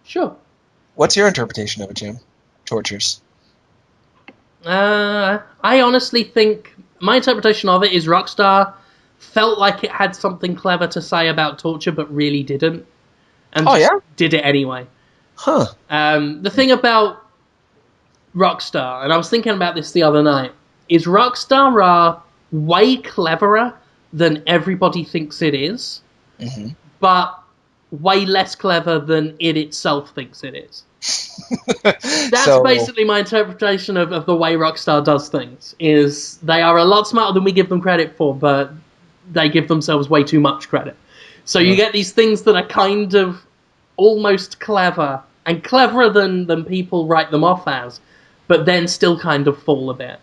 Sure. What's your interpretation of it, Jim? Tortures. I honestly think my interpretation of it is Rockstar felt like it had something clever to say about torture, but really didn't, and did it anyway. Huh. The thing about Rockstar, and I was thinking about this the other night, is Rockstar are way cleverer than everybody thinks it is, but way less clever than it itself thinks it is. That's basically my interpretation of the way Rockstar does things, is they are a lot smarter than we give them credit for, but they give themselves way too much credit. So you get these things that are kind of almost clever, and cleverer than people write them off as, but then still kind of fall a bit.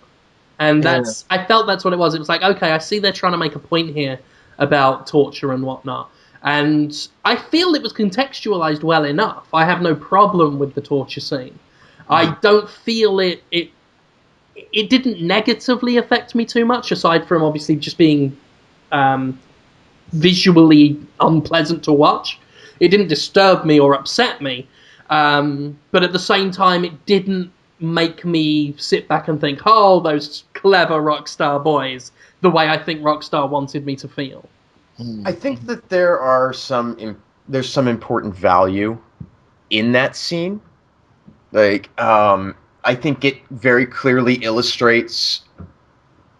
And I felt that's what it was. It was like, okay, I see they're trying to make a point here about torture and whatnot. And I feel it was contextualized well enough. I have no problem with the torture scene. I don't feel it didn't negatively affect me too much, aside from obviously just being visually unpleasant to watch. It didn't disturb me or upset me. But at the same time, it didn't make me sit back and think, oh, those clever Rockstar boys, the way I think Rockstar wanted me to feel. I think that there's some important value in that scene. Like, I think it very clearly illustrates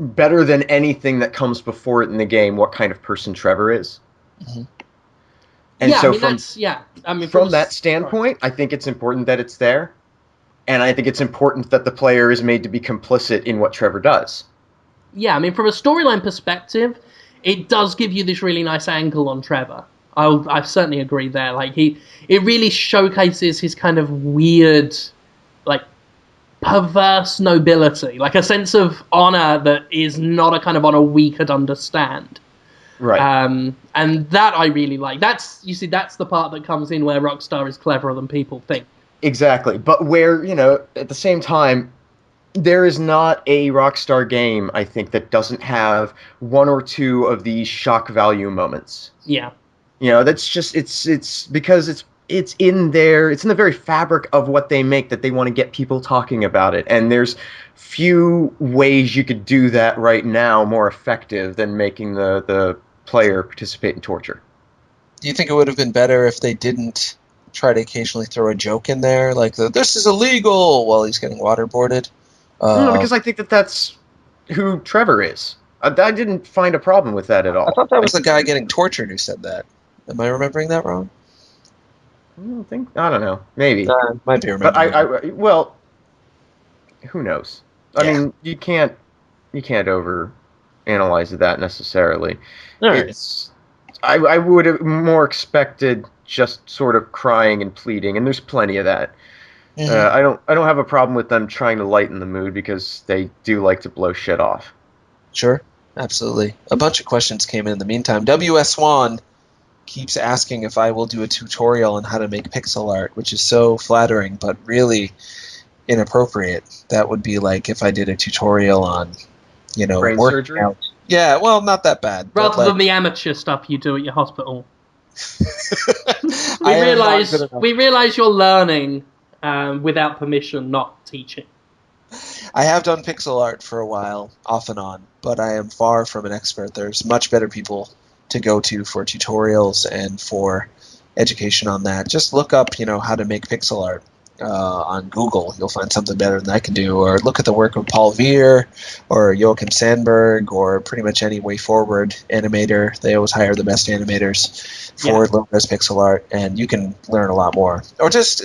better than anything that comes before it in the game what kind of person Trevor is. And yeah, so from that standpoint, I think it's important that it's there. And I think it's important that the player is made to be complicit in what Trevor does. Yeah, I mean, from a storyline perspective, it does give you this really nice angle on Trevor. I certainly agree there. Like, it really showcases his kind of weird, like, perverse nobility. Like, a sense of honor that is not a kind of honor we could understand. Right. And that I really like. That's the part that comes in where Rockstar is cleverer than people think. Exactly. But where, at the same time, there is not a Rockstar game, I think, that doesn't have one or two of these shock value moments. Yeah. That's just, it's because it's in the very fabric of what they make that they want to get people talking about it. And there's few ways you could do that right now more effective than making the player participate in torture. Do you think it would have been better if they didn't try to occasionally throw a joke in there, like this is illegal while he's getting waterboarded? No, because I think that's who Trevor is. I didn't find a problem with that at all. I thought that was the guy getting tortured who said that. Am I remembering that wrong? I don't know. Maybe. Might be remembering. But well, who knows? I mean, you can't over analyze that necessarily. All right. It's I would have more expected just sort of crying and pleading, and there's plenty of that. I don't have a problem with them trying to lighten the mood because they do like to blow shit off. Sure, absolutely. A bunch of questions came in the meantime. W.S. Swan keeps asking if I will do a tutorial on how to make pixel art, which is so flattering, but really inappropriate. That would be like if I did a tutorial on, brain surgery. Out. Yeah, well, not that bad. Rather than the amateur stuff you do at your hospital. we realize you're learning without permission, not teaching. I have done pixel art for a while, off and on, but I am far from an expert. There's much better people to go to for tutorials and for education on that. Just look up, how to make pixel art on Google. You'll find something better than I can do. Or look at the work of Paul Veer or Joachim Sandberg or pretty much any way forward animator. They always hire the best animators for low-res pixel art, and you can learn a lot more. Or just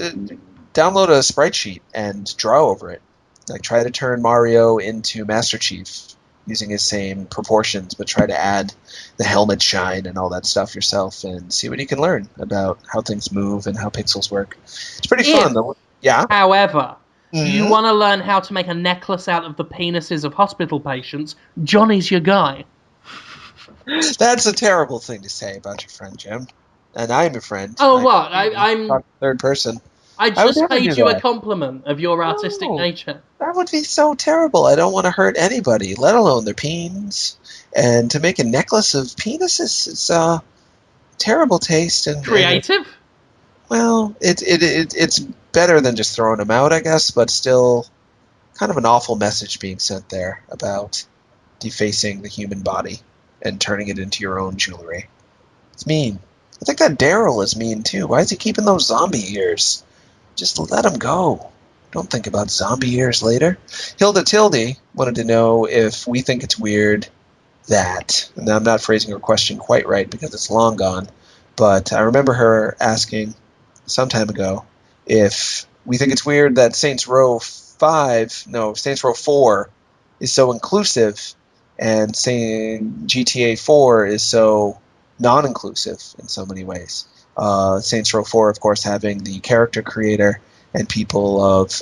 download a sprite sheet and draw over it. Like try to turn Mario into Master Chief using his same proportions, but try to add the helmet shine and all that stuff yourself and see what you can learn about how things move and how pixels work. It's pretty fun, though. Yeah? However, you want to learn how to make a necklace out of the penises of hospital patients, Johnny's your guy. That's a terrible thing to say about your friend, Jim. And I'm your friend. Oh, what? I'm third person. I just paid you a compliment of your artistic nature. That would be so terrible. I don't want to hurt anybody, let alone their peens. And to make a necklace of penises, it's terrible taste and creative. It's better than just throwing them out, I guess, but still kind of an awful message being sent there about defacing the human body and turning it into your own jewelry. It's mean. I think that Daryl is mean too. Why is he keeping those zombie ears? Just let him go. Don't think about zombie ears later. Hilda Tildy wanted to know if we think it's weird that, and I'm not phrasing her question quite right because it's long gone, but I remember her asking some time ago if we think it's weird that Saints Row 4 is so inclusive and saying GTA 4 is so non-inclusive in so many ways. Saints Row 4, of course, having the character creator and people of,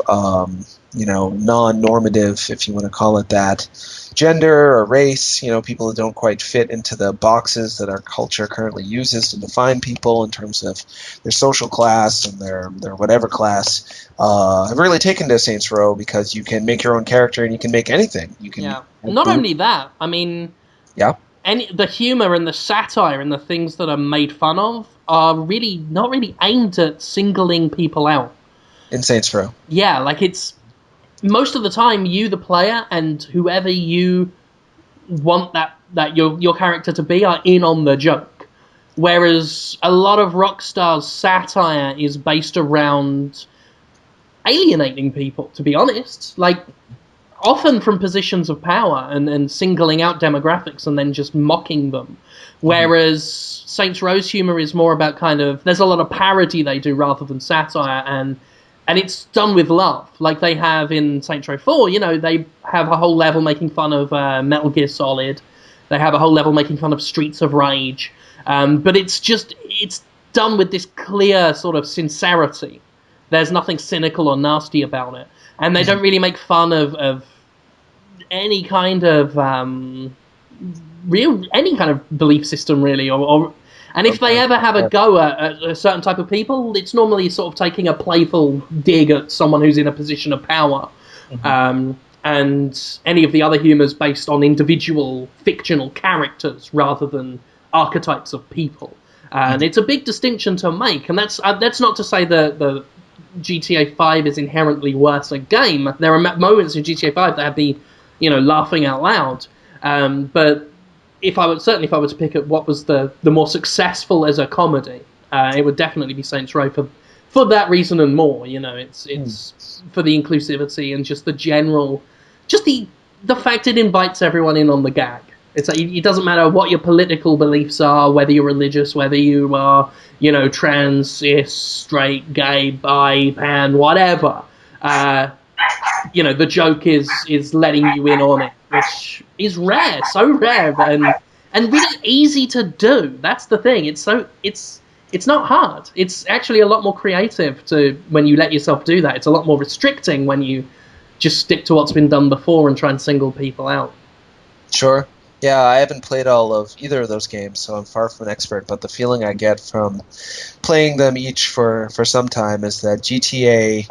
non-normative, if you want to call it that, gender or race, people that don't quite fit into the boxes that our culture currently uses to define people in terms of their social class and their whatever class, have really taken to Saints Row because you can make your own character and you can make anything. You can Not only that, I mean... Yeah. The humor and the satire and the things that are made fun of are really not really aimed at singling people out. In Saints Row. Yeah, like it's most of the time you, the player, and whoever you want that your character to be are in on the joke. Whereas a lot of Rockstar's satire is based around alienating people, to be honest. Like, often from positions of power and singling out demographics and then just mocking them. Whereas Saints Row's humor is more about there's a lot of parody they do rather than satire, and it's done with love. Like they have in Saints Row 4, they have a whole level making fun of Metal Gear Solid. They have a whole level making fun of Streets of Rage. But it's done with this clear sort of sincerity. There's nothing cynical or nasty about it. And they don't really make fun of any kind of any kind of belief system, really. And if they ever have a go at a certain type of people, it's normally sort of taking a playful dig at someone who's in a position of power. And any of the other humour's based on individual fictional characters rather than archetypes of people. And it's a big distinction to make. And that's not to say the GTA 5 is inherently worse a game. There are moments in GTA 5 that have been, laughing out loud. But if I were to pick up what was the more successful as a comedy, it would definitely be Saints Row for that reason and more. It's for the inclusivity and just the general, just the fact it invites everyone in on the gag. It's like it doesn't matter what your political beliefs are, whether you're religious, whether you are, trans, cis, straight, gay, bi, pan, whatever. The joke is letting you in on it, which is rare, so rare, and really easy to do. That's the thing. It's not hard. It's actually a lot more creative when you let yourself do that. It's a lot more restricting when you just stick to what's been done before and try and single people out. Sure. Yeah, I haven't played all of either of those games, so I'm far from an expert, but the feeling I get from playing them each for some time is that GTA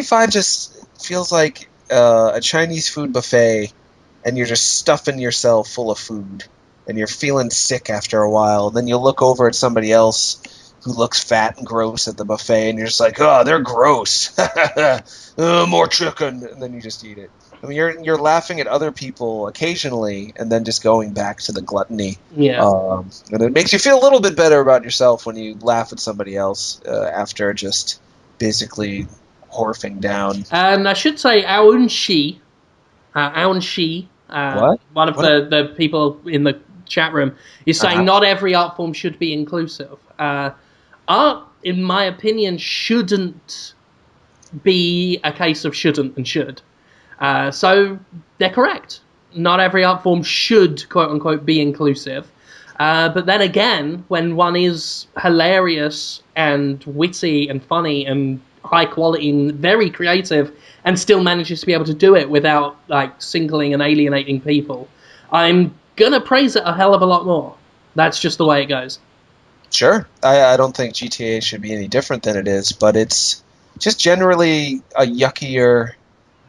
5 just feels like a Chinese food buffet, and you're just stuffing yourself full of food, and you're feeling sick after a while. Then you look over at somebody else who looks fat and gross at the buffet, and you're just like, oh, they're gross. More chicken, and then you just eat it. I mean, you're laughing at other people occasionally, and then just going back to the gluttony. Yeah. And it makes you feel a little bit better about yourself when you laugh at somebody else after just basically horfing down. And I should say, Aun Shi, What? one of What? the people in the chat room, is saying not every art form should be inclusive. Art, in my opinion, shouldn't be a case of shouldn't and should. So they're correct. Not every art form should, quote unquote, be inclusive. But then again, when one is hilarious and witty and funny and high quality and very creative and still manages to be able to do it without like singling and alienating people, I'm gonna praise it a hell of a lot more. That's just the way it goes. Sure. I don't think GTA should be any different than it is, but it's just generally a yuckier,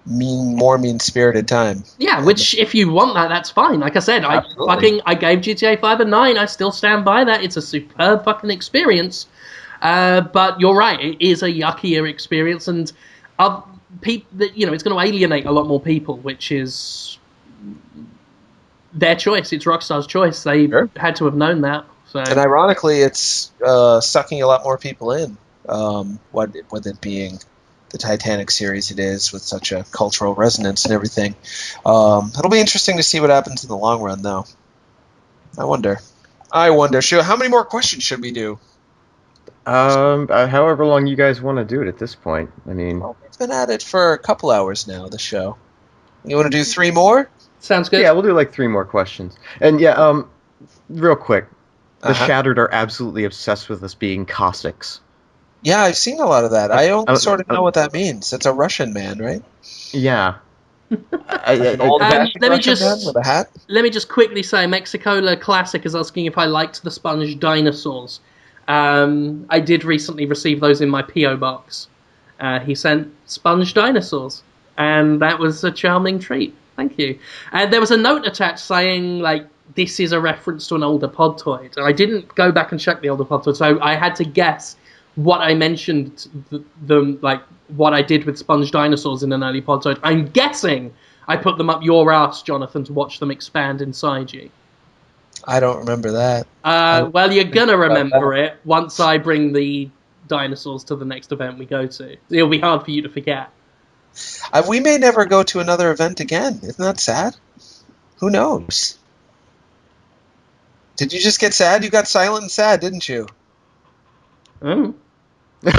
more mean-spirited time. Yeah, which if you want that, that's fine. Like I said, I gave GTA 5 a 9. I still stand by that. It's a superb fucking experience. But you're right, it is a yuckier experience, and it's going to alienate a lot more people, which is their choice. It's Rockstar's choice. They had to have known that. So. And ironically, it's sucking a lot more people in. With it being the Titanic series it is, with such a cultural resonance and everything. It'll be interesting to see what happens in the long run, though. I wonder. How many more questions should we do? However long you guys want to do it at this point. I mean... Well, we've been at it for a couple hours now, the show. You want to do 3 more? Sounds good. Yeah, we'll do like 3 more questions. And real quick. The Shattered are absolutely obsessed with us being Cossacks. Yeah, I've seen a lot of that. I only sort of know what that means. It's a Russian man, right? Yeah. Let me just quickly say, Mexicola Classic is asking if I liked the sponge dinosaurs. I did recently receive those in my P.O. box. He sent sponge dinosaurs, and that was a charming treat. Thank you. And there was a note attached saying, like, this is a reference to an older Podtoid. I didn't go back and check the older Podtoid, so I had to guess what I mentioned, what I did with sponge dinosaurs in an early Podtoid. I'm guessing I put them up your ass, Jonathan, to watch them expand inside you. I don't remember that. Well, you're gonna remember it once I bring the dinosaurs to the next event we go to. It'll be hard for you to forget. We may never go to another event again. Isn't that sad? Who knows? Did you just get sad? You got silent and sad, didn't you? Oh. I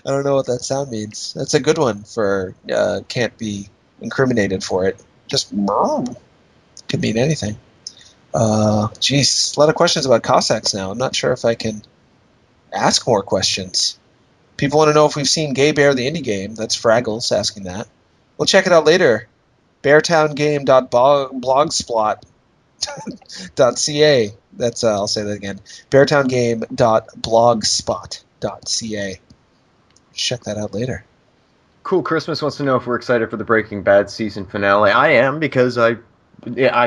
don't know what that sound means. That's a good one for can't be incriminated for it. Just could mean anything. Geez, a lot of questions about Cossacks now. I'm not sure if I can ask more questions. People want to know if we've seen Gay Bear the indie game. That's Fraggles asking that. We'll check it out later. beartowngame.blogspot.ca. That's I'll say that again. beartowngame.blogspot.ca. Check that out later. Cool. Christmas wants to know if we're excited for the Breaking Bad season finale. I am, because I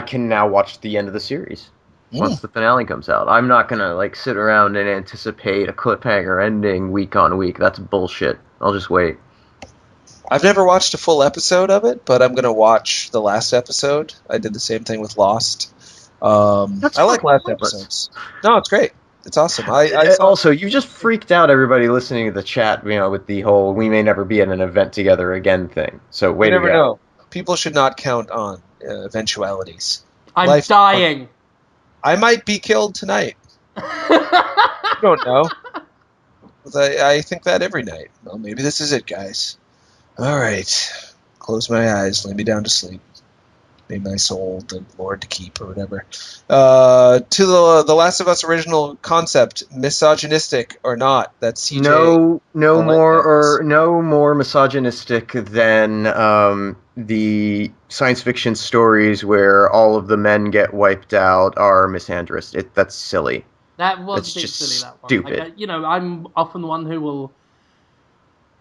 can now watch the end of the series once the finale comes out. I'm not gonna sit around and anticipate a cliffhanger ending week on week. That's bullshit. I'll just wait. I've never watched a full episode of it, but I'm gonna watch the last episode. I did the same thing with Lost. I like last episodes. No, it's great. It's awesome. Also, you just freaked out everybody listening to the chat, with the whole "we may never be at an event together again" thing. So wait. You never know. People should not count on eventualities. I'm dying. I might be killed tonight. You don't know. I think that every night. Well, maybe this is it, guys. All right. Close my eyes. Lay me down to sleep. May my soul the Lord to keep, or whatever. To the Last of Us original concept, misogynistic or not? That's CJ. No more misogynistic than the science fiction stories where all of the men get wiped out are misandrous. That's silly. That was it's a bit just silly. That one. Stupid. I'm often the one who will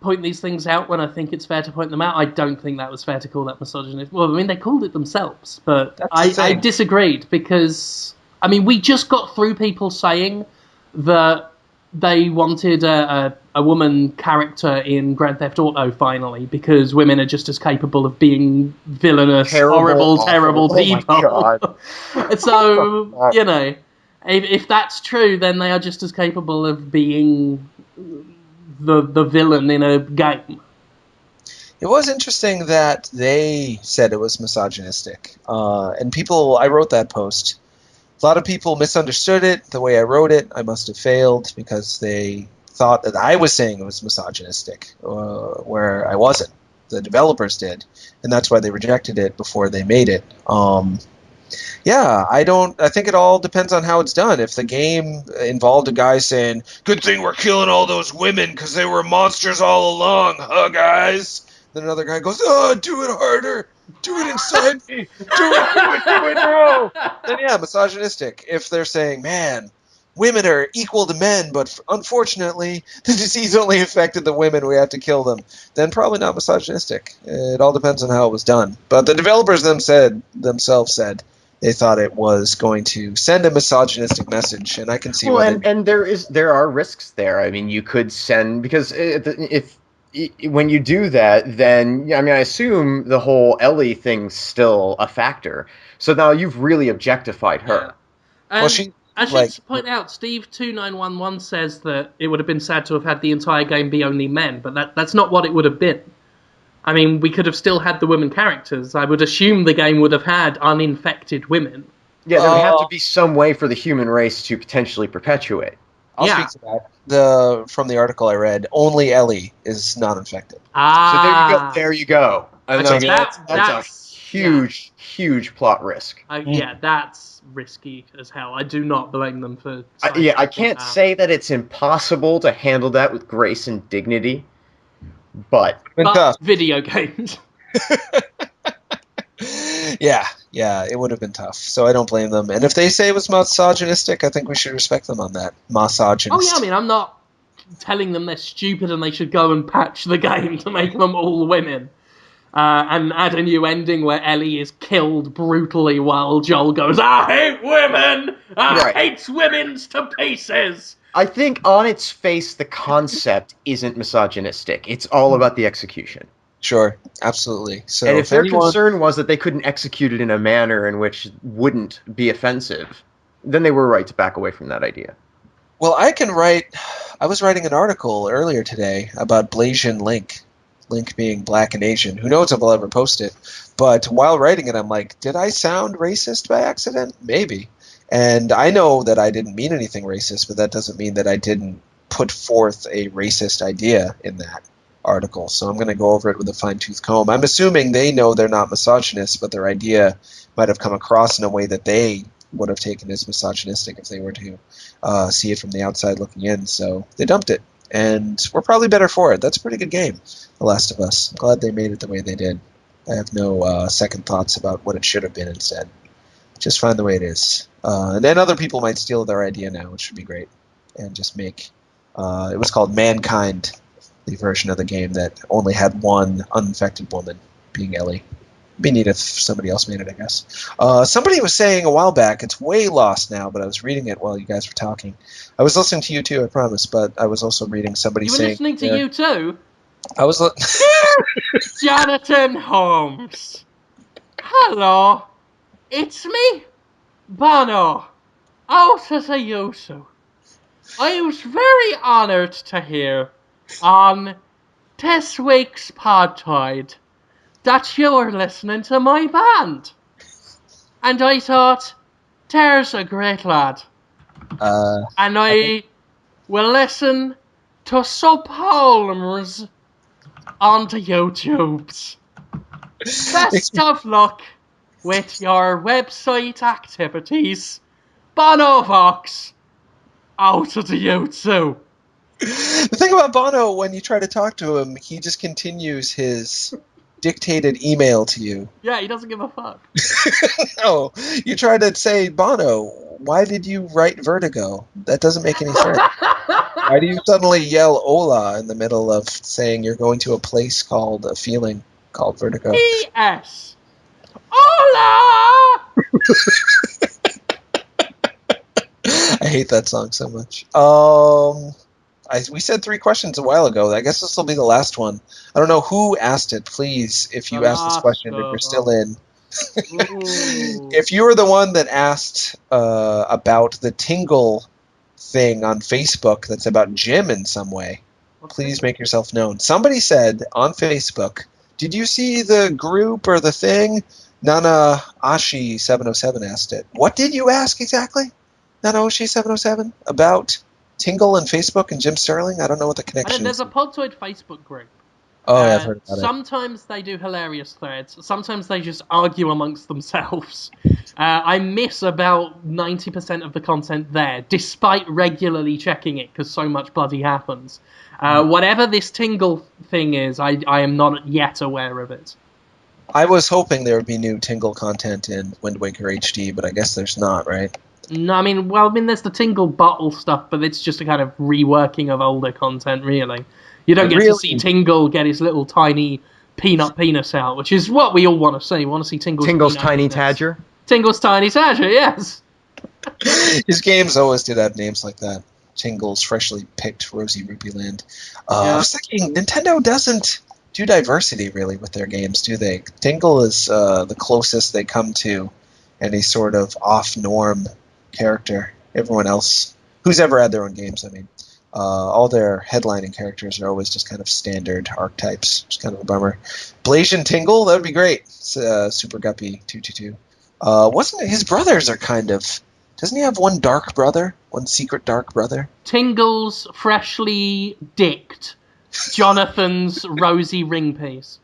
point these things out when I think it's fair to point them out. I don't think that was fair to call that misogynist. Well, I mean, they called it themselves, but I disagreed because, we just got through people saying that they wanted a a woman character in Grand Theft Auto finally, because women are just as capable of being villainous, horrible, terrible people. Oh my God. So, you know, if that's true, then they are just as capable of being the villain in a game. It was interesting that they said it was misogynistic. And I wrote that post. A lot of people misunderstood it the way I wrote it. I must have failed because they thought that I was saying it was misogynistic, where I wasn't. The developers did, and that's why they rejected it before they made it. Yeah, I think it all depends on how it's done. If the game involved a guy saying, "Good thing we're killing all those women because they were monsters all along, huh, guys?" Then another guy goes, "Oh, do it harder, do it inside me, do it, no." Then yeah, misogynistic. If they're saying, "Man, women are equal to men, but unfortunately the disease only affected the women, we have to kill them," then probably not misogynistic. It all depends on how it was done. But the developers themselves said they thought it was going to send a misogynistic message, and I can see Well, why they. and there are risks there. I mean, you could send, because if when you do that, then I mean, I assume the whole Ellie thing's still a factor. So now you've really objectified Yeah. her. And Well, she I should like point out, Steve2911 says that it would have been sad to have had the entire game be only men, but that's not what it would have been. I mean, we could have still had the women characters. I would assume the game would have had uninfected women. Yeah, there would have to be some way for the human race to potentially perpetuate. I'll Yeah. speak to that. From the article I read, only Ellie is not infected. So there you go. Ah. There you go. And I Okay, mean, that's a yeah. huge plot risk. Yeah, that's risky as hell. I do not blame them for. I can't say that it's impossible to handle that with grace and dignity, but Been But tough. video games. Yeah, it would have been tough. So I don't blame them. And if they say it was misogynistic, I think we should respect them on that. Oh yeah, I mean, I'm not telling them they're stupid and they should go and patch the game to make them all women. And add a new ending where Ellie is killed brutally while Joel goes, "I hate women! I hate women's to pieces!" I think on its face the concept isn't misogynistic. It's all about the execution. Sure, absolutely. So And if their anyone, concern was that they couldn't execute it in a manner in which wouldn't be offensive, then they were right to back away from that idea. well, I was writing an article earlier today about Blasian Link. Link being black and Asian. Who knows if I'll ever post it? But while writing it, I'm like, did I sound racist by accident? Maybe. And I know that I didn't mean anything racist, but that doesn't mean that I didn't put forth a racist idea in that article. So I'm going to go over it with a fine-tooth comb. I'm assuming they know they're not misogynists, but their idea might have come across in a way that they would have taken as misogynistic if they were to see it from the outside looking in. So they dumped it. And we're probably better for it. That's a pretty good game, The Last of Us. I'm glad they made it the way they did. I have no second thoughts about what it should have been instead. Just find the way it is. And then other people might steal their idea now, which would be great. And just make... it was called Mankind, the version of the game that only had one uninfected woman, being Ellie. It'd be neat if somebody else made it, I guess. Somebody was saying a while back, it's way lost now, but I was reading it while you guys were talking. I was listening to you too, I promise, but I was also reading somebody You were saying... listening to you too? I was... Jonathan Holmes. Hello. It's me, Bono. Out to see you two. I was very honoured to hear on this week's Podtoid that you were listening to my band. And I thought, there's a great lad. And I will listen to some poems on the YouTubes. Best of luck with your website activities. Bono Vox, out of the YouTube. The thing about Bono, when you try to talk to him, he just continues his dictated email to you. Yeah, he doesn't give a fuck. No, you try to say, Bono, why did you write Vertigo? That doesn't make any sense. Why do you suddenly yell "Hola" in the middle of saying you're going to a place called a feeling called Vertigo? P.S. Hola! I hate that song so much. We said 3 questions a while ago. I guess this will be the last one. I don't know who asked it. Please, if you asked this question, if you're still in, if you were the one that asked about the Tingle thing on Facebook that's about Jim in some way, please make yourself known. Somebody said on Facebook, did you see the group or the thing? Nana Ashi 707 asked it. What did you ask exactly? Nana Ashi 707 about Tingle and Facebook and Jim Sterling? I don't know what the connection is. There's a Podtoid Facebook group. Oh, yeah, I've heard about it. Sometimes they do hilarious threads. Sometimes they just argue amongst themselves. I miss about 90% of the content there, despite regularly checking it, because so much bloody happens. Whatever this Tingle thing is, I am not yet aware of it. I was hoping there would be new Tingle content in Wind Waker HD, but I guess there's not, right? No, there's the Tingle bottle stuff, but it's just a kind of reworking of older content, really. You don't get to see Tingle get his little tiny peanut penis out, which is what we all want to see. We want to see Tingle's tiny Tadger. Tingle's tiny Tadger, yes. His games always did have names like that. Tingle's freshly picked Rosy Rupee Land. I was thinking, Nintendo doesn't do diversity really with their games, do they? Tingle is the closest they come to any sort of off-norm character. Everyone else, who's ever had their own games, all their headlining characters are always just kind of standard archetypes. It's kind of a bummer. Blasian Tingle, that would be great. Super Guppy 222. Wasn't it? His brothers are kind of... Doesn't he have one dark brother? One secret dark brother? Tingle's freshly dicked Jonathan's rosy ring piece.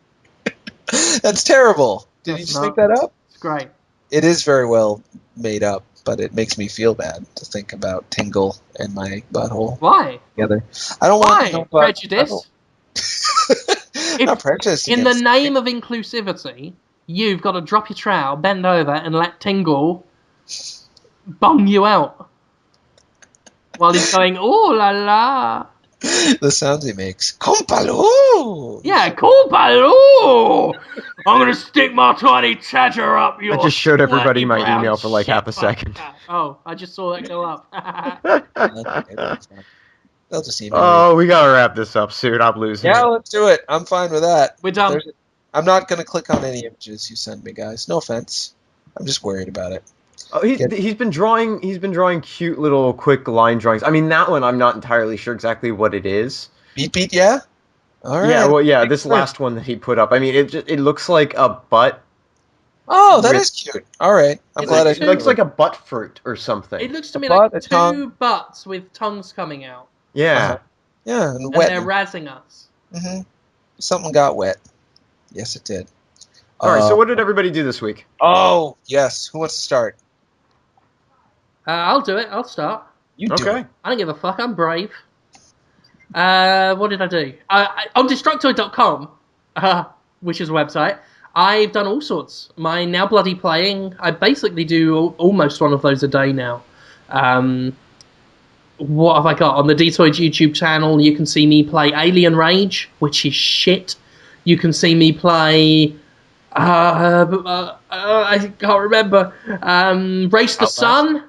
That's terrible. Did you just make that up? It's great. It is very well made up, but it makes me feel bad to think about Tingle and my butthole. Why? Together. I don't want to know about prejudice. Not prejudice. In the name of inclusivity, you've got to drop your trowel, bend over, and let Tingle bung you out while he's going, "Oh la la." The sounds he makes. Kompaloo! Yeah, Kompaloo! I'm going to stick my tiny Tadger up your... I just showed everybody my email for like half a second. Oh, I just saw that go up. They'll just email me. We got to wrap this up soon. I'm losing it. Let's do it. I'm fine with that. We're done. I'm not going to click on any images you send me, guys. No offense. I'm just worried about it. Oh, he's been drawing cute little quick line drawings. I mean, that one I'm not entirely sure exactly what it is. Beat, yeah? All right. Yeah, well, yeah, this last one that he put up. I mean, it looks like a butt. Oh, that is cute. All right. I'm glad it looks like a butt fruit or something. It looks to me like two butts with tongues coming out. Yeah. Yeah, and wet. They're razzing us. Mm-hmm. Something got wet. Yes, it did. All right, so what did everybody do this week? Oh, yes. Who wants to start? I'll do it. I'll start. You do it. I don't give a fuck. I'm brave. What did I do? On Destructoid.com, which is a website, I've done all sorts. My Now Bloody Playing, I basically do almost one of those a day now. What have I got? On the Dtoid YouTube channel, you can see me play Alien Rage, which is shit. You can see me play... I can't remember. Race the Sun.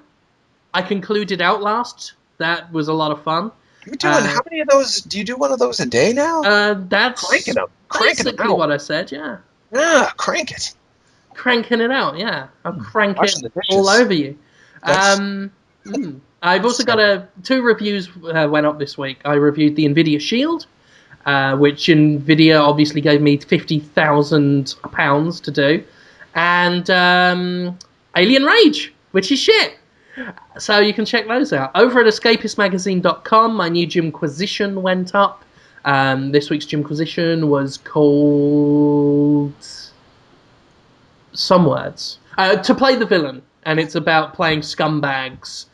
I concluded Outlast. That was a lot of fun. You're doing how many of those? Do you do one of those a day now? That's basically what I said. Yeah. Yeah, crank it. Cranking it out. Yeah, I'll crank it all over you. I've also got 2 reviews went up this week. I reviewed the Nvidia Shield, which Nvidia obviously gave me £50,000 to do, and Alien Rage, which is shit. So you can check those out. Over at escapistmagazine.com, my new Jimquisition went up. This week's Jimquisition was called... Some words. To Play the Villain, and it's about playing scumbags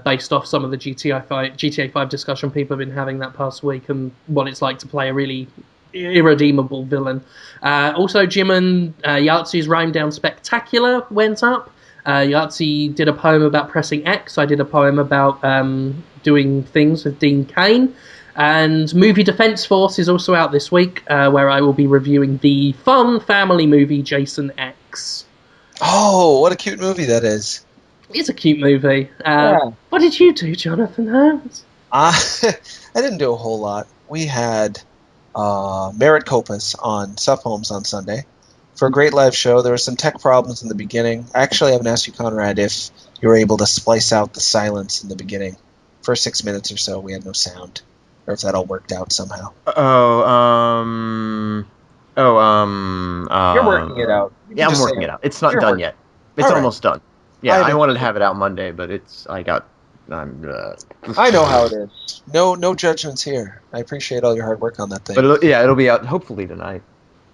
based off some of the GTA 5 discussion people have been having that past week and what it's like to play a really irredeemable villain. Also, Jim and Yahtzee's Rhyme Down Spectacular went up. Yahtzee did a poem about pressing X. I did a poem about doing things with Dean Cain. And Movie Defense Force is also out this week, where I will be reviewing the fun family movie Jason X. Oh, what a cute movie that is. It's a cute movie. What did you do, Jonathan Holmes? I I didn't do a whole lot. We had Merritt Kopus on Snuff Holmes on Sunday for a great live show. There were some tech problems in the beginning. I actually haven't asked you, Conrad, if you were able to splice out the silence in the beginning. For 6 minutes or so, we had no sound, or if that all worked out somehow. Oh, You're working it out. You yeah, can I'm just say working it out. It's not you're done working. yet. It's All right. almost done. I Yeah, I have wanted to have it out Monday, but I'm. I know how it is. No judgments here. I appreciate all your hard work on that thing. But it'll be out hopefully tonight.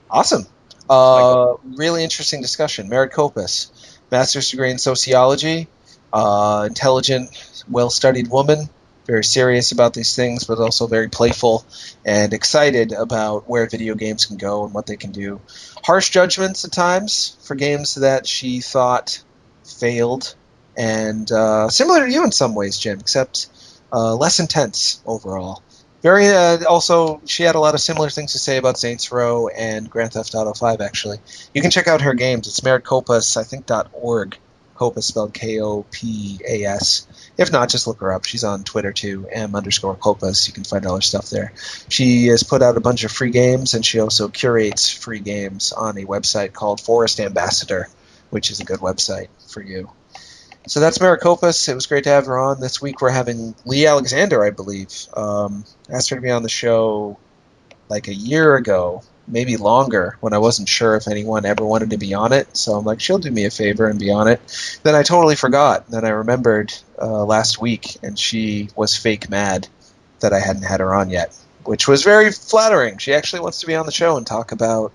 Awesome. That's my goal. Really interesting discussion. Merritt Kopus, master's degree in sociology, intelligent, well-studied woman, very serious about these things, but also very playful and excited about where video games can go and what they can do. Harsh judgments at times for games that she thought failed, and similar to you in some ways, Jim, except less intense overall. Very also, she had a lot of similar things to say about Saints Row and Grand Theft Auto 5. Actually, you can check out her games. It's merrittkopas, I think .org. Kopus spelled Kopas. If not, just look her up. She's on Twitter too, m_Kopus. You can find all her stuff there. She has put out a bunch of free games, and she also curates free games on a website called Forest Ambassador, which is a good website for you. So that's Merritt Kopus. It was great to have her on. This week we're having Lee Alexander, I believe. Asked her to be on the show like a year ago, maybe longer, when I wasn't sure if anyone ever wanted to be on it. So I'm like, she'll do me a favor and be on it. Then I totally forgot. Then I remembered last week, and she was fake mad that I hadn't had her on yet, which was very flattering. She actually wants to be on the show and talk about,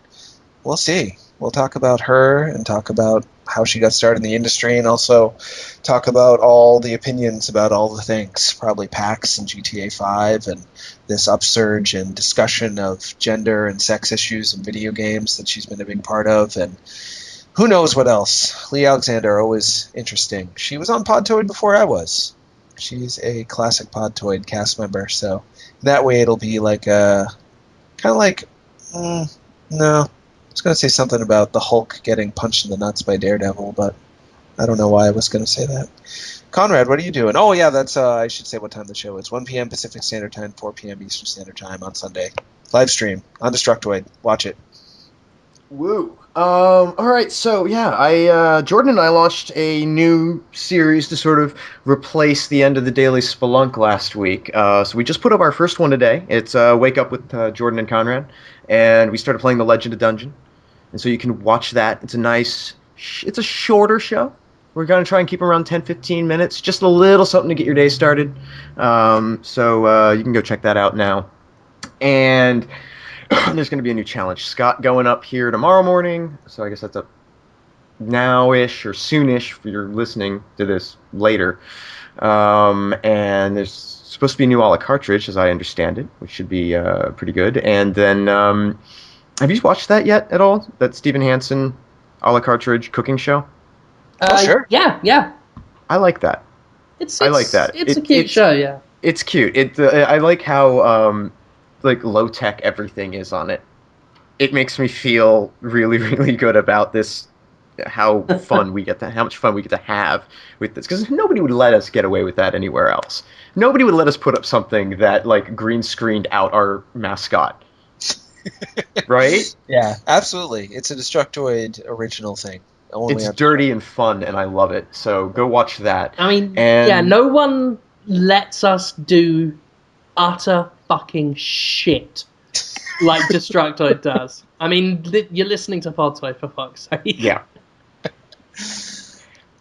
we'll see. We'll talk about her and talk about how she got started in the industry, and also talk about all the opinions about all the things, probably PAX and GTA 5 and this upsurge and discussion of gender and sex issues in video games that she's been a big part of, and who knows what else. Lee Alexander, always interesting. She was on Podtoid before I was. She's a classic Podtoid cast member, so that way it'll be like a kind of like no. I was going to say something about the Hulk getting punched in the nuts by Daredevil, but I don't know why I was going to say that. Conrad, what are you doing? Oh, yeah, that's I should say what time the show is. 1 p.m. Pacific Standard Time, 4 p.m. Eastern Standard Time on Sunday. Live stream on Destructoid. Watch it. Woo. All right. So yeah, Jordan and I launched a new series to sort of replace the end of the Daily Spelunk last week. So we just put up our first one today. It's Wake Up with Jordan and Conrad, and we started playing The Legend of Dungeon. And so you can watch that. It's a nice, it's a shorter show. We're going to try and keep around 10, 15 minutes. Just a little something to get your day started. So you can go check that out now. And there's going to be a new challenge. Scott going up here tomorrow morning. So I guess that's up now-ish or soon-ish if you're listening to this later. And there's supposed to be a new a la cartridge, as I understand it, which should be pretty good. And then... have you watched that yet at all? That Stephen Hansen a la cartridge cooking show? Sure. Yeah. I like that. I like that. It's a cute show, yeah. It's cute. I like how like low tech everything is on it. It makes me feel really, really good about this. How much fun we get to have with this, because nobody would let us get away with that anywhere else. Nobody would let us put up something that like green screened out our mascot. Right? Yeah, absolutely. It's a Destructoid original thing. It's dirty and fun, and I love it. So go watch that. I mean, yeah, no one lets us do utter fucking shit like Destructoid does. I mean, you're listening to Podtoid, for fuck's sake. Yeah.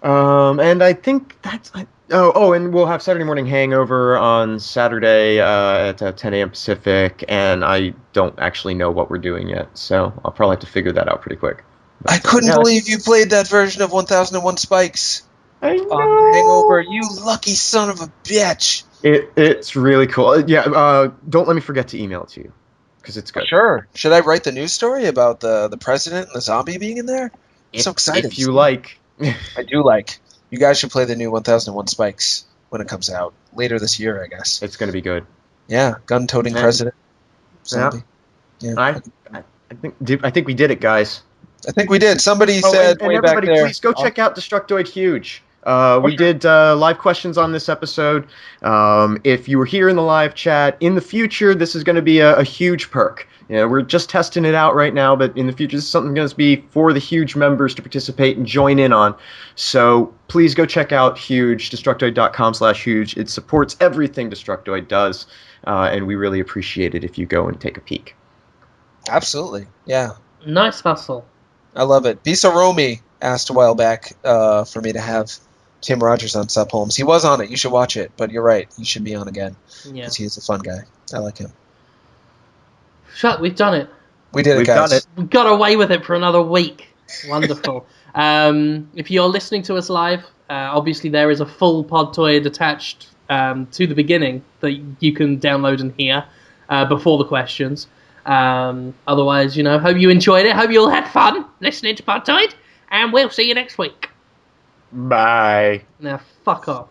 And I think that's... and we'll have Saturday Morning Hangover on Saturday at 10 a.m. Pacific, and I don't actually know what we're doing yet, so I'll probably have to figure that out pretty quick. I couldn't believe you played that version of 1001 Spikes. I know. On Hangover, you lucky son of a bitch. It's really cool. Yeah, don't let me forget to email it to you, because it's good. Sure. Should I write the news story about the president and the zombie being in there? I'm so excited. If you like. I do like. You guys should play the new 1001 Spikes when it comes out later this year, I guess. It's going to be good. Yeah, gun-toting president. Zombie. Yeah. I think we did it, guys. I think we did. Somebody said and way everybody, back there. please go check out Destructoid Huge. We did live questions on this episode. If you were here in the live chat, in the future, this is going to be a huge perk. We're just testing it out right now, but in the future, this is something going to be for the Huge members to participate and join in on. So please go check out Huge, Destructoid.com/Huge. It supports everything Destructoid does, and we really appreciate it if you go and take a peek. Absolutely, yeah. Nice hustle. I love it. Bisa Romy asked a while back for me to have Tim Rogers on Sup Holmes. He was on it. You should watch it, but you're right. He should be on again because he is a fun guy. I like him. Shut, we've done it. We did it, guys. Done it. We got away with it for another week. Wonderful. If you're listening to us live, obviously there is a full Podtoid attached to the beginning that you can download and hear before the questions. Otherwise, hope you enjoyed it. Hope you all had fun listening to Podtoid, and we'll see you next week. Bye. Now, fuck off.